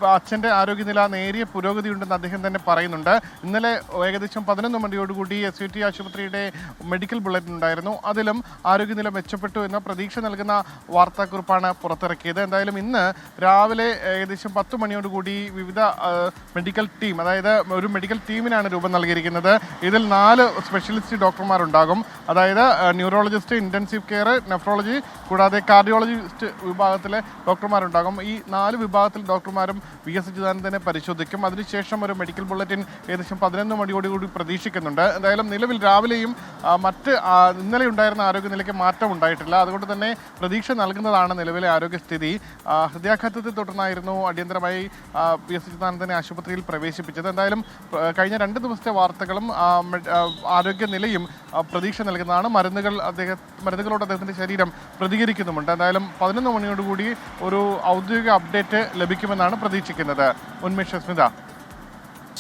അച്ഛൻ്റെ ആരോഗ്യനില നേരിയ പുരോഗതിയുണ്ടെന്ന് അദ്ദേഹം തന്നെ പറയുന്നുണ്ട്. ഇന്നലെ ഏകദേശം 11 മണിയോടുകൂടി SUT ആശുപത്രിയുടെ മെഡിക്കൽ ബുള്ളറ്റിൻ ഉണ്ടായിരുന്നു. അതിലും ആരോഗ്യനില മെച്ചപ്പെട്ടു എന്ന പ്രതീക്ഷ നൽകുന്ന വാർത്താക്കുറിപ്പാണ് പുറത്തിറക്കിയത്. എന്തായാലും ഇന്ന് രാവിലെ ഏകദേശം 10 മണിയോടുകൂടി വിവിധ മെഡിക്കൽ ടീം, അതായത് ഒരു മെഡിക്കൽ ടീമിനാണ് രൂപം നൽകിയിരിക്കുന്നത്. ഇതിൽ 4 സ്പെഷ്യലിസ്റ്റ് ഡോക്ടർമാരുണ്ടാകും. അതായത് ന്യൂറോളജിസ്റ്റ്, ഇൻറ്റൻസീവ് കെയർ, നെഫ്രോളജി കൂടാതെ കാർഡിയോളജിസ്റ്റ് വിഭാഗത്തിലെ ഡോക്ടർമാരുണ്ടാകും. ഈ 4 വിഭാഗത്തിൽ ഡോക്ടർമാരും VS അച്യുതാനന്ദനെ പരിശോധിക്കും. അതിനുശേഷം ഒരു മെഡിക്കൽ ബുള്ളറ്റിൻ ഏകദേശം 11 മണിയോടുകൂടി പ്രതീക്ഷിക്കുന്നുണ്ട്. എന്തായാലും നിലവിൽ രാവിലെയും ഇന്നലെ ഉണ്ടായിരുന്ന ആരോഗ്യനിലയ്ക്ക് മാറ്റം ഉണ്ടായിട്ടില്ല. അതുകൊണ്ട് തന്നെ പ്രതീക്ഷ നൽകുന്നതാണ് നിലവിലെ ആരോഗ്യസ്ഥിതി. ഹൃദയാഘാതത്തെ തുടർന്നായിരുന്നു അടിയന്തരമായി VS അച്യുതാനന്ദനെ ആശുപത്രിയിൽ പ്രവേശിപ്പിച്ചത്. എന്തായാലും കഴിഞ്ഞ 2 ദിവസത്തെ വാർത്തകളും ആരോഗ്യനിലയും പ്രതീക്ഷ നൽകുന്നതാണ്. മരുന്നുകളോട് അദ്ദേഹത്തിൻ്റെ ശരീരം പ്രതികരിക്കുന്നുമുണ്ട്. എന്തായാലും 11 മണിയോടുകൂടി ഒരു ഔദ്യോഗിക അപ്ഡേറ്റ് ലഭിക്കുമെന്നാണ് പ്രതീക്ഷിക്കുന്നത്. ഉന്മേഷ്, സ്മിത.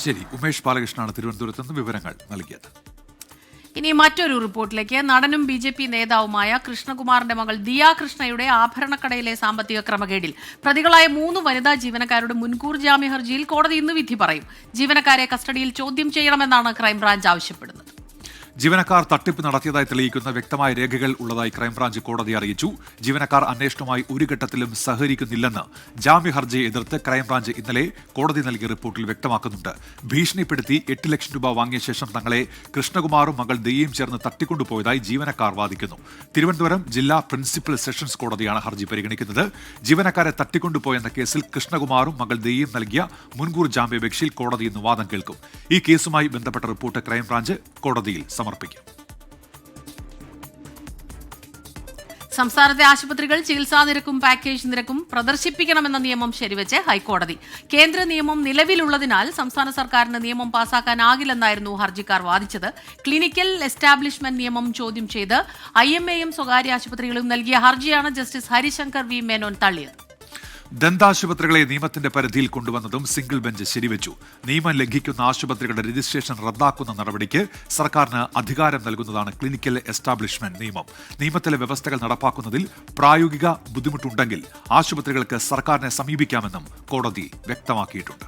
ശരി, ഉമേഷ് ബാലകൃഷ്ണനാണ് തിരുവനന്തപുരത്ത് നിന്ന് വിവരങ്ങൾ നൽകിയത്. ഇനി മറ്റൊരു റിപ്പോർട്ടിലേക്ക്. നടനും BJP നേതാവുമായ കൃഷ്ണകുമാറിന്റെ മകൾ ദിയ കൃഷ്ണയുടെ ആഭരണക്കടയിലെ സാമ്പത്തിക ക്രമക്കേടിൽ പ്രതികളായ 3 വനിതാ ജീവനക്കാരുടെ മുൻകൂർ ജാമ്യ ഹർജിയിൽ കോടതി ഇന്ന് വിധി പറയും. ജീവനക്കാരെ കസ്റ്റഡിയിൽ ചോദ്യം ചെയ്യണമെന്നാണ് ക്രൈംബ്രാഞ്ച് ആവശ്യപ്പെടുന്നത്. ജീവനക്കാർ തട്ടിപ്പ് നടത്തിയതായി തെളിയിക്കുന്ന വ്യക്തമായ രേഖകൾ ഉള്ളതായി ക്രൈംബ്രാഞ്ച് കോടതിയെ അറിയിച്ചു. ജീവനക്കാർ അന്വേഷണവുമായി ഒരു ഘട്ടത്തിലും സഹകരിക്കുന്നില്ലെന്ന് ജാമ്യ ഹർജിയെ എതിർത്ത് ക്രൈംബ്രാഞ്ച് ഇന്നലെ കോടതി നൽകിയ റിപ്പോർട്ടിൽ വ്യക്തമാക്കുന്നുണ്ട്. ഭീഷണിപ്പെടുത്തി 8 ലക്ഷം രൂപ വാങ്ങിയ ശേഷം തങ്ങളെ കൃഷ്ണകുമാറും മകൾ ദിയയും ചേർന്ന് തട്ടിക്കൊണ്ടുപോയതായി ജീവനക്കാർ വാദിക്കുന്നു. തിരുവനന്തപുരം ജില്ലാ പ്രിൻസിപ്പൽ സെഷൻസ് കോടതിയാണ് ഹർജി പരിഗണിക്കുന്നത്. ജീവനക്കാരെ തട്ടിക്കൊണ്ടുപോയെന്ന കേസിൽ കൃഷ്ണകുമാറും മകൾ ദിയയും നൽകിയ മുൻകൂർ ജാമ്യാപേക്ഷയിൽ കോടതി ഇന്ന് വാദം കേൾക്കും. ഈ കേസുമായി ബന്ധപ്പെട്ട റിപ്പോർട്ട് ക്രൈംബ്രാഞ്ച് കോടതിയിൽ സമർപ്പിക്കും. സംസ്ഥാനത്തെ ആശുപത്രികൾ ചികിത്സാ നിരക്കും പാക്കേജ് നിരക്കും പ്രദർശിപ്പിക്കണമെന്ന നിയമം ശരിവെച്ച് ഹൈക്കോടതി. കേന്ദ്ര നിയമം നിലവിലുള്ളതിനാൽ സംസ്ഥാന സർക്കാരിന് നിയമം പാസാക്കാനാകില്ലെന്നായിരുന്നു ഹർജിക്കാർ വാദിച്ചത്. ക്ലിനിക്കൽ എസ്റ്റാബ്ലിഷ്മെന്റ് നിയമം ചോദ്യം ചെയ്ത് IMAയും സ്വകാര്യ ആശുപത്രികളും നൽകിയ ഹർജിയാണ് ജസ്റ്റിസ് ഹരിശങ്കർ V മേനോൻ തള്ളിയത്. ദന്താശുപത്രികളെ നിയമത്തിന്റെ പരിധിയിൽ കൊണ്ടുവന്നതും സിംഗിൾ ബെഞ്ച് ശരിവെച്ചു. നിയമം ലംഘിക്കുന്ന ആശുപത്രികളുടെ രജിസ്ട്രേഷൻ റദ്ദാക്കുന്ന നടപടിക്ക് സർക്കാരിന് അധികാരം നൽകുന്നതാണ് ക്ലിനിക്കൽ എസ്റ്റാബ്ലിഷ്മെന്റ് നിയമം. നിയമത്തിലെ വ്യവസ്ഥകൾ നടപ്പാക്കുന്നതിൽ പ്രായോഗിക ബുദ്ധിമുട്ടുണ്ടെങ്കിൽ ആശുപത്രികൾക്ക് സർക്കാരിനെ സമീപിക്കാമെന്നും കോടതി വ്യക്തമാക്കിയിട്ടുണ്ട്.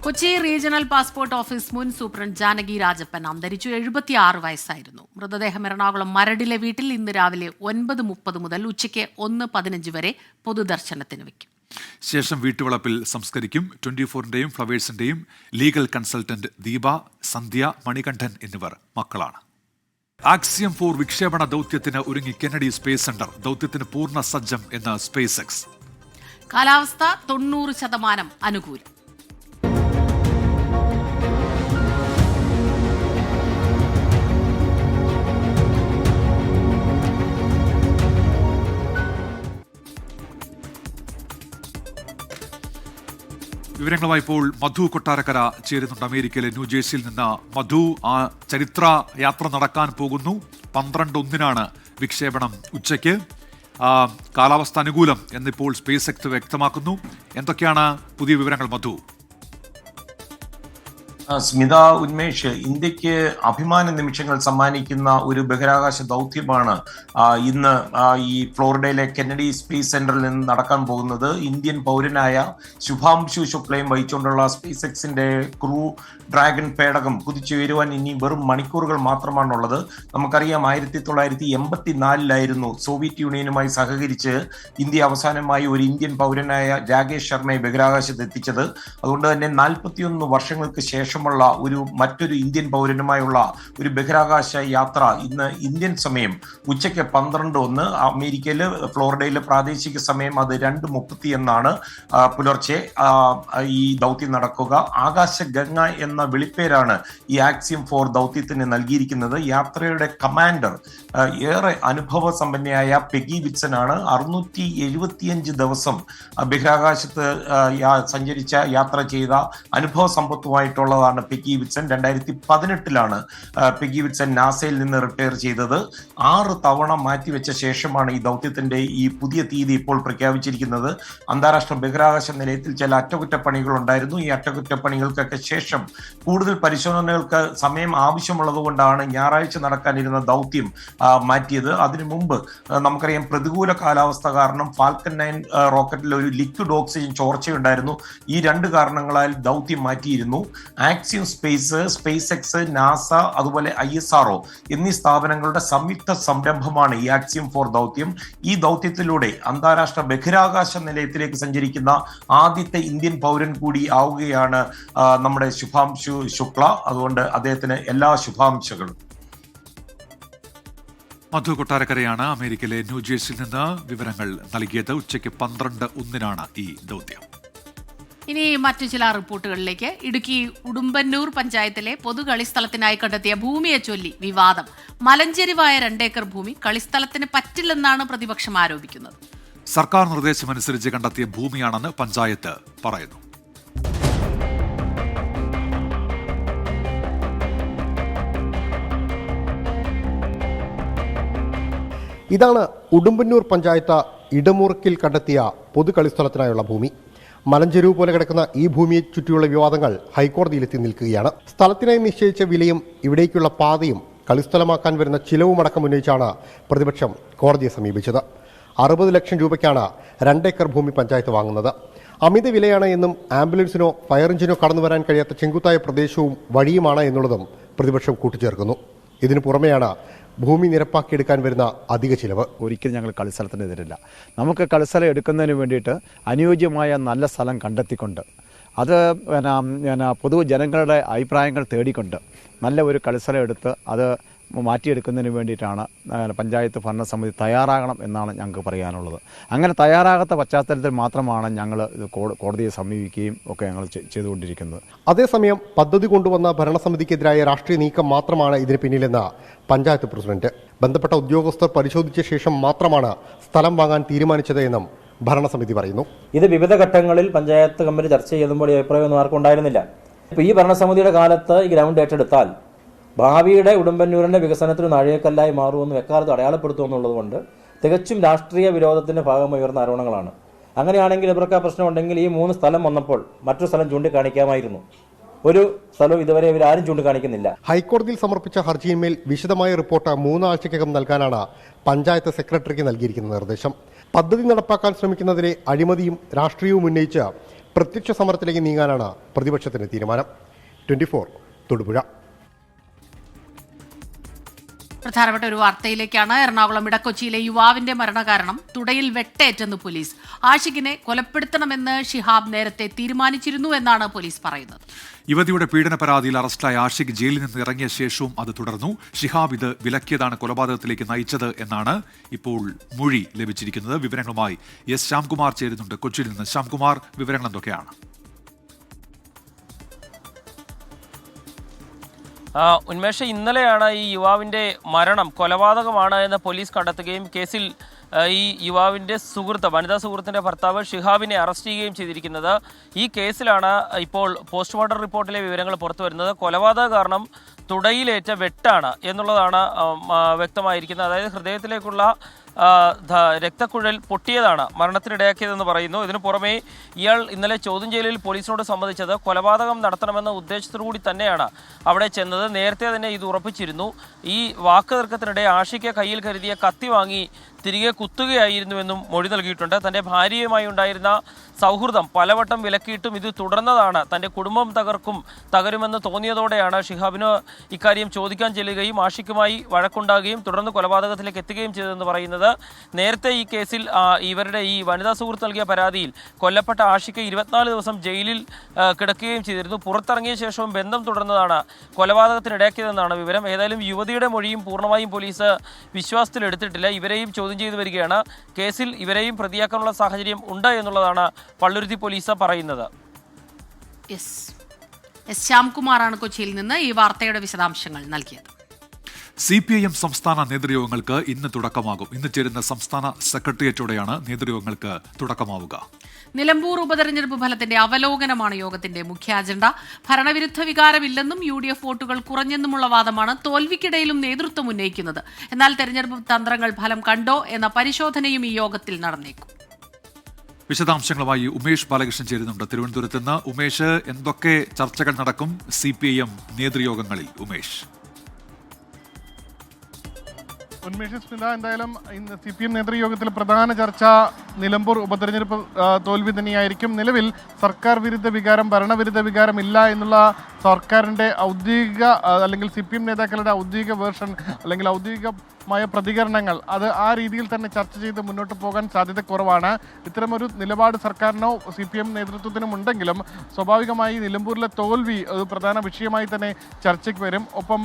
കൊച്ചി റീജിയണൽ പാസ്പോർട്ട് ഓഫീസ് മുൻ സൂപ്രണ്ട് ജാനകി രാജപ്പൻ അന്തരിച്ചു. 76 വയസ്സായിരുന്നു. മൃതദേഹം എറണാകുളം മരടിലെ വീട്ടിൽ ഇന്ന് രാവിലെ 9:30 മുതൽ ഉച്ചയ്ക്ക് 1:15 വരെ പൊതുദർശനത്തിന് വയ്ക്കും. ശേഷം വീട്ടുവളപ്പിൽ സംസ്കരിക്കും. 24-ന്റെയും ഫ്ലവേഴ്സിന്റെയും ലീഗൽ കൺസൾട്ടന്റ് ദീപ, സന്ധ്യ, മണികണ്ഠൻ എന്നിവർ മക്കളാണ്. ആക്സിയം 4 വിക്ഷേപണ ദൌത്യത്തിന് ഒരുങ്ങി കെന്നഡി സ്പേസ് സെന്റർ. ദൌത്യത്തിന് പൂർണ്ണ സജ്ജം എന്ന് സ്പേസ് എക്സ്. കാലാവസ്ഥ 90% അനുകൂലം. വിവരങ്ങളുമായി ഇപ്പോൾ മധു കൊട്ടാരക്കര ചേരുന്നുണ്ട് അമേരിക്കയിലെ ന്യൂജേഴ്സിയിൽ നിന്ന്. മധു, ആ ചരിത്ര യാത്ര നടക്കാൻ പോകുന്നു. 12:01 വിക്ഷേപണം ഉച്ചയ്ക്ക്. കാലാവസ്ഥ അനുകൂലം എന്നിപ്പോൾ സ്പേസ് എക്സ് വ്യക്തമാക്കുന്നു. എന്തൊക്കെയാണ് പുതിയ വിവരങ്ങൾ മധു? സ്മിത, ഉന്മേഷ്, ഇന്ത്യക്ക് അഭിമാന നിമിഷങ്ങൾ സമ്മാനിക്കുന്ന ഒരു ബഹിരാകാശ ദൗത്യമാണ് ഇന്ന് ഈ ഫ്ലോറിഡയിലെ കെന്നഡി സ്പേസ് സെന്ററിൽ നിന്ന് നടക്കാൻ പോകുന്നത്. ഇന്ത്യൻ പൗരനായ ശുഭാംശു ശുക്ലയും വഹിച്ചുകൊണ്ടുള്ള സ്പേസ് എക്സിന്റെ ക്രൂ ഡ്രാഗൺ പേടകം കുതിച്ചുയരുവാൻ ഇനി വെറും മണിക്കൂറുകൾ മാത്രമാണുള്ളത്. നമുക്കറിയാം, 1984 സോവിയറ്റ് യൂണിയനുമായി സഹകരിച്ച് ഇന്ത്യ അവസാനമായി ഒരു ഇന്ത്യൻ പൗരനായ രാകേഷ് ശർമ്മയെ ബഹിരാകാശത്ത് എത്തിച്ചത്. അതുകൊണ്ട് തന്നെ 41 വർഷങ്ങൾക്ക് ശേഷമുള്ള മറ്റൊരു ഇന്ത്യൻ പൗരനുമായുള്ള ഒരു ബഹിരാകാശ യാത്ര ഇന്ന് ഇന്ത്യൻ സമയം ഉച്ചയ്ക്ക് 12:01, അമേരിക്കയില് ഫ്ലോറിഡയിലെ പ്രാദേശിക സമയം അത് 2:30 എന്നാണ് പുലർച്ചെ ഈ ദൗത്യം നടക്കുക. ആകാശഗംഗ എന്ന വിളിപ്പേരാണ് ഈ ആക്സിയം 4 ദൗത്യത്തിന് നൽകിയിരിക്കുന്നത്. യാത്രയുടെ കമാൻഡർ ഏറെ അനുഭവ സമ്പന്നയായ പെഗി വിറ്റ്സൺ ആണ്. 675 ദിവസം ബഹിരാകാശത്ത് സഞ്ചരിച്ച യാത്ര ചെയ്ത അനുഭവ സമ്പത്തുമായിട്ടുള്ളതാണ് പെഗി വിറ്റ്സൺ. 2018 പെഗി വിറ്റ്സൺ നാസയിൽ നിന്ന് റിട്ടയർ ചെയ്തത്. 6 തവണ മാറ്റിവെച്ച ശേഷമാണ് ഈ ദൗത്യത്തിന്റെ ഈ പുതിയ തീയതി ഇപ്പോൾ പ്രഖ്യാപിച്ചിരിക്കുന്നത്. അന്താരാഷ്ട്ര ബഹിരാകാശ നിലയത്തിൽ ചില അറ്റകുറ്റപ്പണികൾ ഉണ്ടായിരുന്നു. ഈ അറ്റകുറ്റപ്പണികൾക്കൊക്കെ ശേഷം കൂടുതൽ പരിശോധനകൾക്ക് സമയം ആവശ്യമുള്ളത് കൊണ്ടാണ് ഞായറാഴ്ച നടക്കാനിരുന്ന ദൗത്യം മാറ്റിയത്. അതിനു മുമ്പ് നമുക്കറിയാം, പ്രതികൂല കാലാവസ്ഥ കാരണം ഫാൽക്കൺ 9 റോക്കറ്റിൽ ഒരു ലിക്വിഡ് ഓക്സിജൻ ചോർച്ചയുണ്ടായിരുന്നു. ഈ 2 കാരണങ്ങളാൽ ദൗത്യം മാറ്റിയിരുന്നു. Axiom space, space X, NASA, അതുപോലെ ISRO എന്നീ സ്ഥാപനങ്ങളുടെ സംയുക്ത സംരംഭമാണ് ഈ ആക്സിയം 4 ദൗത്യം. ഈ ദൗത്യത്തിലൂടെ അന്താരാഷ്ട്ര ബഹിരാകാശ നിലയത്തിലേക്ക് സഞ്ചരിക്കുന്ന ആദ്യത്തെ ഇന്ത്യൻ പൗരൻ കൂടി ആവുകയാണ് നമ്മുടെ ശുഭാംശു ശുക്ല. അതുകൊണ്ട് അദ്ദേഹത്തിന് എല്ലാ ശുഭാംശങ്ങളും. മധു കൊട്ടാരക്കരയാണ് അമേരിക്കയിലെ ന്യൂജേഴ്സിയിൽ നിന്ന് വിവരങ്ങൾ നൽകിയത്. ഉച്ചയ്ക്ക് 12:01 ഈ ദൗത്യം. ഇനി മറ്റു ചില റിപ്പോർട്ടുകളിലേക്ക്. ഇടുക്കി ഉടുമ്പന്നൂർ പഞ്ചായത്തിലെ പൊതു കളിസ്ഥലത്തിനായി കണ്ടെത്തിയ ഭൂമിയെ ചൊല്ലി വിവാദം. മലഞ്ചെരിവായ 2 ഏക്കർ ഭൂമി കളിസ്ഥലത്തിന് പറ്റില്ലെന്നാണ് പ്രതിപക്ഷം ആരോപിക്കുന്നത്. സർക്കാർ നിർദ്ദേശമനുസരിച്ച് കണ്ടെത്തിയ ഭൂമിയാണെന്ന് പഞ്ചായത്ത് പറയുന്നു. ഇതാണ് ഉടുമ്പന്നൂർ പഞ്ചായത്ത് ഇടമുറുക്കിൽ കണ്ടെത്തിയ പൊതുകളിസ്ഥലത്തിനായുള്ള ഭൂമി. മലഞ്ചെരുവ് പോലെ കിടക്കുന്ന ഈ ഭൂമിയെ ചുറ്റിയുള്ള വിവാദങ്ങൾ ഹൈക്കോടതിയിലെത്തി നിൽക്കുകയാണ്. സ്ഥലത്തിനായി നിശ്ചയിച്ച വിലയും ഇവിടേക്കുള്ള പാതയും കളിസ്ഥലമാക്കാൻ വരുന്ന ചിലവുമടക്കം ഉന്നയിച്ചാണ് പ്രതിപക്ഷം കോടതിയെ സമീപിച്ചത്. 60 ലക്ഷം രൂപയ്ക്കാണ് 2 ഏക്കർ ഭൂമി പഞ്ചായത്ത് വാങ്ങുന്നത്. അമിത വിലയാണ് എന്നും ആംബുലൻസിനോ ഫയർ എഞ്ചിനോ കടന്നു വരാൻ കഴിയാത്ത ചെങ്കുത്തായ പ്രദേശവും വഴിയുമാണ് എന്നുള്ളതും പ്രതിപക്ഷം കൂട്ടിച്ചേർക്കുന്നു. ഇതിനു പുറമെയാണ് ഭൂമി നിരപ്പാക്കിയെടുക്കാൻ വരുന്ന അധിക ചിലവ്. ഒരിക്കലും ഞങ്ങൾ കളിസ്ഥലത്തിനെതിരില്ല. നമുക്ക് കളിസ്ഥലം എടുക്കുന്നതിന് വേണ്ടിയിട്ട് അനുയോജ്യമായ നല്ല സ്ഥലം കണ്ടെത്തിക്കൊണ്ട് അത് പൊതുജനങ്ങളുടെ അഭിപ്രായങ്ങൾ തേടിക്കൊണ്ട് നല്ല ഒരു കളിസ്ഥലം എടുത്ത് അത് മാറ്റിയെടുക്കുന്നതിന് വേണ്ടിയിട്ടാണ് പഞ്ചായത്ത് ഭരണസമിതി തയ്യാറാകണം എന്നാണ് ഞങ്ങൾക്ക് പറയാനുള്ളത്. അങ്ങനെ തയ്യാറാകാത്ത പശ്ചാത്തലത്തിൽ മാത്രമാണ് ഞങ്ങൾ കോടതിയെ സമീപിക്കുകയും ഒക്കെ ഞങ്ങൾ ചെയ്തുകൊണ്ടിരിക്കുന്നത്. അതേസമയം പദ്ധതി കൊണ്ടുവന്ന ഭരണസമിതിക്കെതിരായ രാഷ്ട്രീയ നീക്കം മാത്രമാണ് ഇതിന് പിന്നിലെന്ന് പഞ്ചായത്ത് പ്രസിഡന്റ്. ബന്ധപ്പെട്ട ഉദ്യോഗസ്ഥർ പരിശോധിച്ച ശേഷം മാത്രമാണ് സ്ഥലം വാങ്ങാൻ തീരുമാനിച്ചത് എന്നും ഭരണസമിതി പറയുന്നു. ഇത് വിവിധ ഘട്ടങ്ങളിൽ പഞ്ചായത്ത് കമ്മിറ്റി ചർച്ച ചെയ്തുമ്പോൾ ഈ അഭിപ്രായമൊന്നും ആർക്കും ഉണ്ടായിരുന്നില്ല. ഇപ്പോൾ ഈ ഭരണസമിതിയുടെ കാലത്ത് ഈ ഗ്രൗണ്ട് ഏറ്റെടുത്താൽ ഭാവിയുടെ ഉടുമ്പന്നൂരിൻ്റെ വികസനത്തിന് നാഴികക്കല്ലായി മാറുമെന്നും എക്കാലത്ത് അടയാളപ്പെടുത്തുമെന്നുള്ളത് കൊണ്ട് തികച്ചും രാഷ്ട്രീയ വിരോധത്തിൻ്റെ ഭാഗമായി ഉയർന്ന ആരോപണങ്ങളാണ്. അങ്ങനെയാണെങ്കിൽ ഇവർക്ക് പ്രശ്നം ഉണ്ടെങ്കിൽ ഈ 3 സ്ഥലം വന്നപ്പോൾ മറ്റൊരു സ്ഥലം ചൂണ്ടിക്കാണിക്കാമായിരുന്നു. ഒരു സ്ഥലവും ഇതുവരെ ഇവരാരും ചൂണ്ടിക്കാണിക്കുന്നില്ല. ഹൈക്കോടതിയിൽ സമർപ്പിച്ച ഹർജിയിന്മേൽ വിശദമായ റിപ്പോർട്ട് 3 ആഴ്ചയ്ക്കകം നൽകാനാണ് പഞ്ചായത്ത് സെക്രട്ടറിക്ക് നൽകിയിരിക്കുന്ന നിർദ്ദേശം. പദ്ധതി നടപ്പാക്കാൻ ശ്രമിക്കുന്നതിലെ അഴിമതിയും രാഷ്ട്രീയവും ഉന്നയിച്ച് പ്രത്യക്ഷ സമരത്തിലേക്ക് നീങ്ങാനാണ് പ്രതിപക്ഷത്തിന്റെ തീരുമാനം. 24 തൊടുപുഴ. പ്രധാനപ്പെട്ട ഒരു വാർത്തയിലേക്കാണ്. എറണാകുളം ഇടക്കൊച്ചിയിലെ യുവാവിന്റെ മരണകാരണം തുടയിൽ വെട്ടേറ്റെന്ന് പോലീസ്. ആഷിഖിനെ കൊലപ്പെടുത്തണമെന്ന് ഷിഹാബ് നേരത്തെ തീരുമാനിച്ചിരുന്നു എന്നാണ് പോലീസ് പറയുന്നത്. യുവതിയുടെ പീഡന പരാതിയിൽ അറസ്റ്റിലായ ആഷിഖ് ജയിലിൽ നിന്ന് ഇറങ്ങിയ ശേഷവും അത് തുടർന്നു. ഷിഹാബ് ഇത് വിലക്കിയതാണ് കൊലപാതകത്തിലേക്ക് നയിച്ചത് എന്നാണ് ഇപ്പോൾ മൊഴി ലഭിച്ചിരിക്കുന്നത്. വിവരങ്ങളുമായി എസ് ശ്യാംകുമാർ ചേരുന്നുണ്ട് കൊച്ചിയിൽ നിന്ന്. ശ്യാംകുമാർ, വിവരങ്ങൾ എന്തൊക്കെയാണ്? ഉന്മേഷ, ഇന്നലെയാണ് ഈ യുവാവിൻ്റെ മരണം കൊലപാതകമാണ് എന്ന് പോലീസ് കണ്ടെത്തുകയും കേസിൽ ഈ യുവാവിൻ്റെ വനിതാ സുഹൃത്തിൻ്റെ ഭർത്താവ് ഷിഹാബിനെ അറസ്റ്റ് ചെയ്യുകയും ചെയ്തിരിക്കുന്നത്. ഈ കേസിലാണ് ഇപ്പോൾ പോസ്റ്റ്മോർട്ടം റിപ്പോർട്ടിലെ വിവരങ്ങൾ പുറത്തു വരുന്നത്. കൊലപാതക കാരണം തുടയിലേറ്റ വെട്ടാണ് എന്നുള്ളതാണ് വ്യക്തമായിരിക്കുന്നത്. അതായത് ഹൃദയത്തിലേക്കുള്ള രക്തക്കുഴൽ പൊട്ടിയതാണ് മരണത്തിനിടയാക്കിയതെന്ന് പറയുന്നു. ഇതിനു പുറമെ ഇയാൾ ഇന്നലെ ചോദ്യം ചെയ്യലിൽ പോലീസിനോട് സംബന്ധിച്ചത് കൊലപാതകം നടത്തണമെന്ന ഉദ്ദേശത്തോടുകൂടി തന്നെയാണ് അവിടെ ചെന്നത്. നേരത്തെ തന്നെ ഇത് ഉറപ്പിച്ചിരുന്നു. ഈ വാക്കുതർക്കത്തിനിടെ ആഷിക്ക് കയ്യിൽ കരുതിയ കത്തി വാങ്ങി തിരികെ കുത്തുകയായിരുന്നുവെന്നും മൊഴി നൽകിയിട്ടുണ്ട്. തൻ്റെ ഭാര്യയുമായി ഉണ്ടായിരുന്ന സൗഹൃദം പലവട്ടം വിലക്കിയിട്ടും ഇത് തുടർന്നതാണ്. തൻ്റെ കുടുംബം തകരുമെന്ന് തോന്നിയതോടെയാണ് ഷിഹാബിന് ഇക്കാര്യം ചോദിക്കാൻ ചെല്ലുകയും ആഷിക്കുമായി വഴക്കുണ്ടാകുകയും തുടർന്ന് കൊലപാതകത്തിലേക്ക് എത്തുകയും ചെയ്തതെന്ന് പറയുന്നത്. നേരത്തെ ഈ കേസിൽ ഇവരുടെ ഈ വനിതാ സുഹൃത്ത് നൽകിയ പരാതിയിൽ കൊല്ലപ്പെട്ട ആഷിക്ക് 24 ദിവസം ജയിലിൽ കിടക്കുകയും ചെയ്തിരുന്നു. പുറത്തിറങ്ങിയ ശേഷവും ബന്ധം തുടർന്നതാണ് കൊലപാതകത്തിനിടയാക്കിയതെന്നാണ് വിവരം. ഏതായാലും യുവതിയുടെ മൊഴിയും പൂർണ്ണമായും പോലീസ് വിശ്വാസത്തിലെടുത്തിട്ടില്ല. ഇവരെയും ചോദ്യം ചെയ്തു വരികയാണ്. കേസിൽ ഇവരെയും പ്രതിയാക്കാനുള്ള സാഹചര്യം ഉണ്ട് എന്നുള്ളതാണ് പള്ളുരുത്തി പോലീസ് പറയുന്നത്. എസ് ശ്യാംകുമാറാണ് കൊച്ചിയിൽ നിന്ന് ഈ വാർത്തയുടെ വിശദാംശങ്ങൾ നൽകിയത്. CPIM സംസ്ഥാന നേതൃയോഗങ്ങൾക്ക് ഇന്ന് തുടക്കമാകും. ഇന്ന് ചേരുന്ന സംസ്ഥാന സെക്രട്ടേറിയറ്റോടെയാണ് നേതൃയോഗങ്ങൾക്ക് തുടക്കമാവുക. നിലമ്പൂർ ഉപതെരഞ്ഞെടുപ്പ് ഫലത്തിന്റെ അവലോകനമാണ് യോഗത്തിന്റെ മുഖ്യ അജണ്ട. ഭരണവിരുദ്ധ വികാരമില്ലെന്നും UDF വോട്ടുകൾ കുറഞ്ഞെന്നുമുള്ള വാദമാണ് തോൽവിക്കിടയിലും നേതൃത്വം ഉന്നയിക്കുന്നത്. എന്നാൽ തെരഞ്ഞെടുപ്പ് തന്ത്രങ്ങൾ ഫലം കണ്ടോ എന്ന പരിശോധനയും ഈ യോഗത്തിൽ നടന്നേക്കും. വിശദാംശങ്ങളുമായി ഉമേഷ് ബാലകൃഷ്ണൻ ചേരുന്നുണ്ട് തിരുവനന്തപുരത്ത് നിന്ന്. ഉമേഷ്, എന്തൊക്കെ ചർച്ചകൾ നടക്കും CPIM നേതൃയോഗങ്ങളിൽ? ഉമേഷ്. ഉന്മേഷസ്മിത, എന്തായാലും ഇന്ന് CPM നേതൃയോഗത്തിൽ പ്രധാന ചർച്ച നിലമ്പൂർ ഉപതെരഞ്ഞെടുപ്പ് തോൽവി തന്നെയായിരിക്കും. നിലവിൽ സർക്കാർ വിരുദ്ധ വികാരം, ഭരണവിരുദ്ധ വികാരം ഇല്ല എന്നുള്ള സർക്കാരിൻ്റെ ഔദ്യോഗിക അല്ലെങ്കിൽ CPM നേതാക്കളുടെ ഔദ്യോഗിക വേർഷൻ അല്ലെങ്കിൽ ഔദ്യോഗികമായ പ്രതികരണങ്ങൾ അത് ആ രീതിയിൽ തന്നെ ചർച്ച ചെയ്ത് മുന്നോട്ട് പോകാൻ സാധ്യത കുറവാണ്. ഇത്തരമൊരു നിലപാട് സർക്കാരിനോ CPM നേതൃത്വത്തിനും ഉണ്ടെങ്കിലും സ്വാഭാവികമായി നിലമ്പൂരിലെ തോൽവി ഒരു പ്രധാന വിഷയമായി തന്നെ ചർച്ചയ്ക്ക് വരും. ഒപ്പം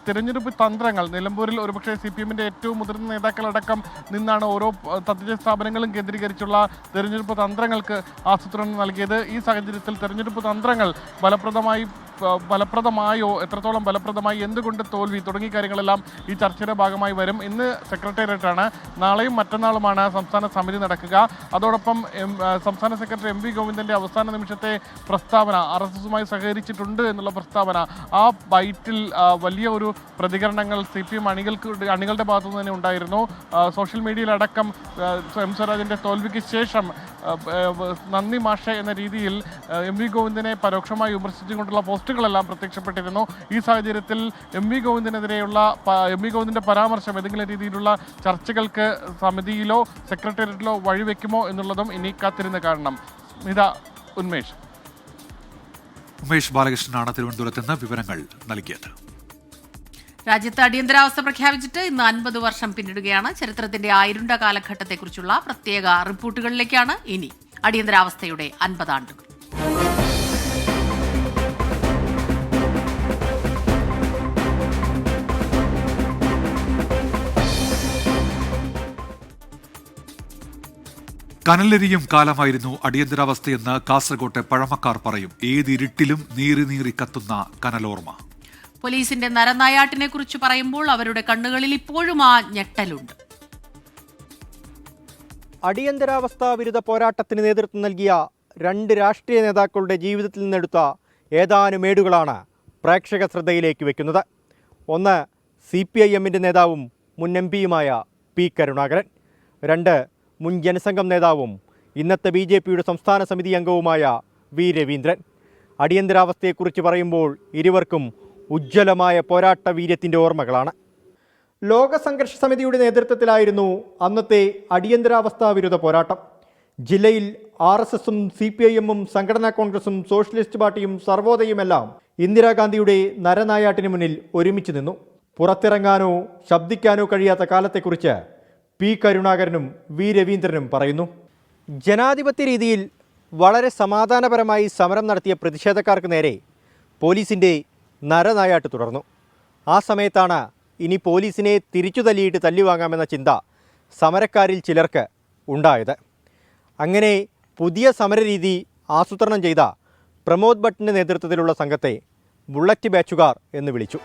തിരഞ്ഞെടുപ്പ് തന്ത്രങ്ങൾ നിലമ്പൂരിൽ ഒരുപക്ഷെ CPMന്റെ ഏറ്റവും മുതിർന്ന നേതാക്കളടക്കം നിന്നാണ് ഓരോ തദ്ദേശ സ്ഥാപനങ്ങളും കേന്ദ്രീകരിച്ചുള്ള തെരഞ്ഞെടുപ്പ് തന്ത്രങ്ങൾക്ക് ആസൂത്രണം നൽകിയത്. ഈ സാഹചര്യത്തിൽ തെരഞ്ഞെടുപ്പ് തന്ത്രങ്ങൾ ഫലപ്രദമായി ഫലപ്രദമായോ, എത്രത്തോളം ഫലപ്രദമായി, എന്തുകൊണ്ട് തോൽവി തുടങ്ങിയ കാര്യങ്ങളെല്ലാം ഈ ചർച്ചയുടെ ഭാഗമായി വരും. ഇന്ന് സെക്രട്ടേറിയറ്റാണ്, നാളെയും മറ്റന്നാളുമാണ് സംസ്ഥാന സമിതി നടക്കുക. അതോടൊപ്പം സംസ്ഥാന സെക്രട്ടറി എം വി ഗോവിന്ദൻ്റെ അവസാന നിമിഷത്തെ പ്രസ്താവന, RSSുമായി സഹകരിച്ചിട്ടുണ്ട് എന്നുള്ള പ്രസ്താവന, ആ ബൈറ്റിൽ വലിയ ഒരു പ്രതികരണങ്ങൾ CPM അണികളുടെ ഭാഗത്തു തന്നെ ഉണ്ടായിരുന്നു. സോഷ്യൽ മീഡിയയിലടക്കം എം സ്വരാജിൻ്റെ തോൽവിക്ക് ശേഷം നന്ദി മാഷെ എന്ന രീതിയിൽ എം വി ഗോവിന്ദനെ പരോക്ഷമായി വിമർശിച്ചുകൊണ്ടുള്ള പോസ്റ്റുകളെല്ലാം പ്രത്യക്ഷപ്പെട്ടിരുന്നു. ഈ സാഹചര്യത്തിൽ എം വി ഗോവിന്ദൻ്റെ പരാമർശം ഏതെങ്കിലും രീതിയിലുള്ള ചർച്ചകൾക്ക് സമിതിയിലോ സെക്രട്ടേറിയറ്റിലോ വഴിവെക്കുമോ എന്നുള്ളതും ഇനി കാത്തിരുന്ന് കാണണം. ഉമേഷ് ബാലകൃഷ്ണനാണ് തിരുവനന്തപുരത്ത് നിന്ന് വിവരങ്ങൾ നൽകിയത്. രാജ്യത്ത് അടിയന്തരാവസ്ഥ പ്രഖ്യാപിച്ചിട്ട് ഇന്ന് 50 വർഷം പിന്നിടുകയാണ്. ചരിത്രത്തിന്റെ ആയിരുണ്ട കാലഘട്ടത്തെക്കുറിച്ചുള്ള പ്രത്യേക റിപ്പോർട്ടുകളിലേക്കാണ് ഇനി. അടിയന്തരാവസ്ഥയുടെ 50 ആണ്ടുകൾ. കനലെരിയും കാലമായിരുന്നു അടിയന്തരാവസ്ഥയെന്ന് കാസർകോട്ടെ പഴമക്കാർ പറയും. ഏതിരുട്ടിലും നീറി കത്തുന്ന കനലോർമ്മ. പോലീസിന്റെ നരനായാട്ടിനെ കുറിച്ച് പറയുമ്പോൾ അവരുടെ കണ്ണുകളിൽ ഇപ്പോഴും ആ ഞെട്ടലുണ്ട്. അടിയന്തരാവസ്ഥാ വിരുദ്ധ പോരാട്ടത്തിന് നേതൃത്വം നൽകിയ 2 രാഷ്ട്രീയ നേതാക്കളുടെ ജീവിതത്തിൽ നിന്നെടുത്ത ഏതാനും ഏടുകളാണ് പ്രേക്ഷക ശ്രദ്ധയിലേക്ക് വെക്കുന്നത്. ഒന്ന് CPIMന്റെ നേതാവും മുൻ MP-യുമായ P. കരുണാകരൻ. 2 മുൻ ജനസംഘം നേതാവും ഇന്നത്തെ BJPയുടെ സംസ്ഥാന സമിതി അംഗവുമായ V. രവീന്ദ്രൻ. അടിയന്തരാവസ്ഥയെക്കുറിച്ച് പറയുമ്പോൾ ഇരുവർക്കും ഉജ്ജ്വലമായ പോരാട്ട വീര്യത്തിൻ്റെ ഓർമ്മകളാണ്. ലോക സംഘർഷ സമിതിയുടെ നേതൃത്വത്തിലായിരുന്നു അന്നത്തെ അടിയന്തരാവസ്ഥാ വിരുദ്ധ പോരാട്ടം. ജില്ലയിൽ RSSും CPIMും സംഘടനാ കോൺഗ്രസും സോഷ്യലിസ്റ്റ് പാർട്ടിയും സർവോദയുമെല്ലാം ഇന്ദിരാഗാന്ധിയുടെ നരനായാട്ടിന് മുന്നിൽ ഒരുമിച്ച് നിന്നു. പുറത്തിറങ്ങാനോ ശബ്ദിക്കാനോ കഴിയാത്ത കാലത്തെക്കുറിച്ച് P. കരുണാകരനും V. രവീന്ദ്രനും പറയുന്നു. ജനാധിപത്യ രീതിയിൽ വളരെ സമാധാനപരമായി സമരം നടത്തിയ പ്രതിഷേധക്കാർക്ക് നേരെ പോലീസിൻ്റെ നരനായാട്ട് തുടർന്നു. ആ സമയത്താണ് ഇനി പോലീസിനെ തിരിച്ചു തല്ലിയിട്ട് തല്ലിവാങ്ങാമെന്ന ചിന്ത സമരക്കാരിൽ ചിലർക്ക് ഉണ്ടായത്. അങ്ങനെ പുതിയ സമരരീതി ആസൂത്രണം ചെയ്ത പ്രമോദ് ഭട്ടിൻ്റെ നേതൃത്വത്തിലുള്ള സംഘത്തെ ബുള്ളറ്റ് ബാച്ചുകാർ എന്ന് വിളിച്ചു.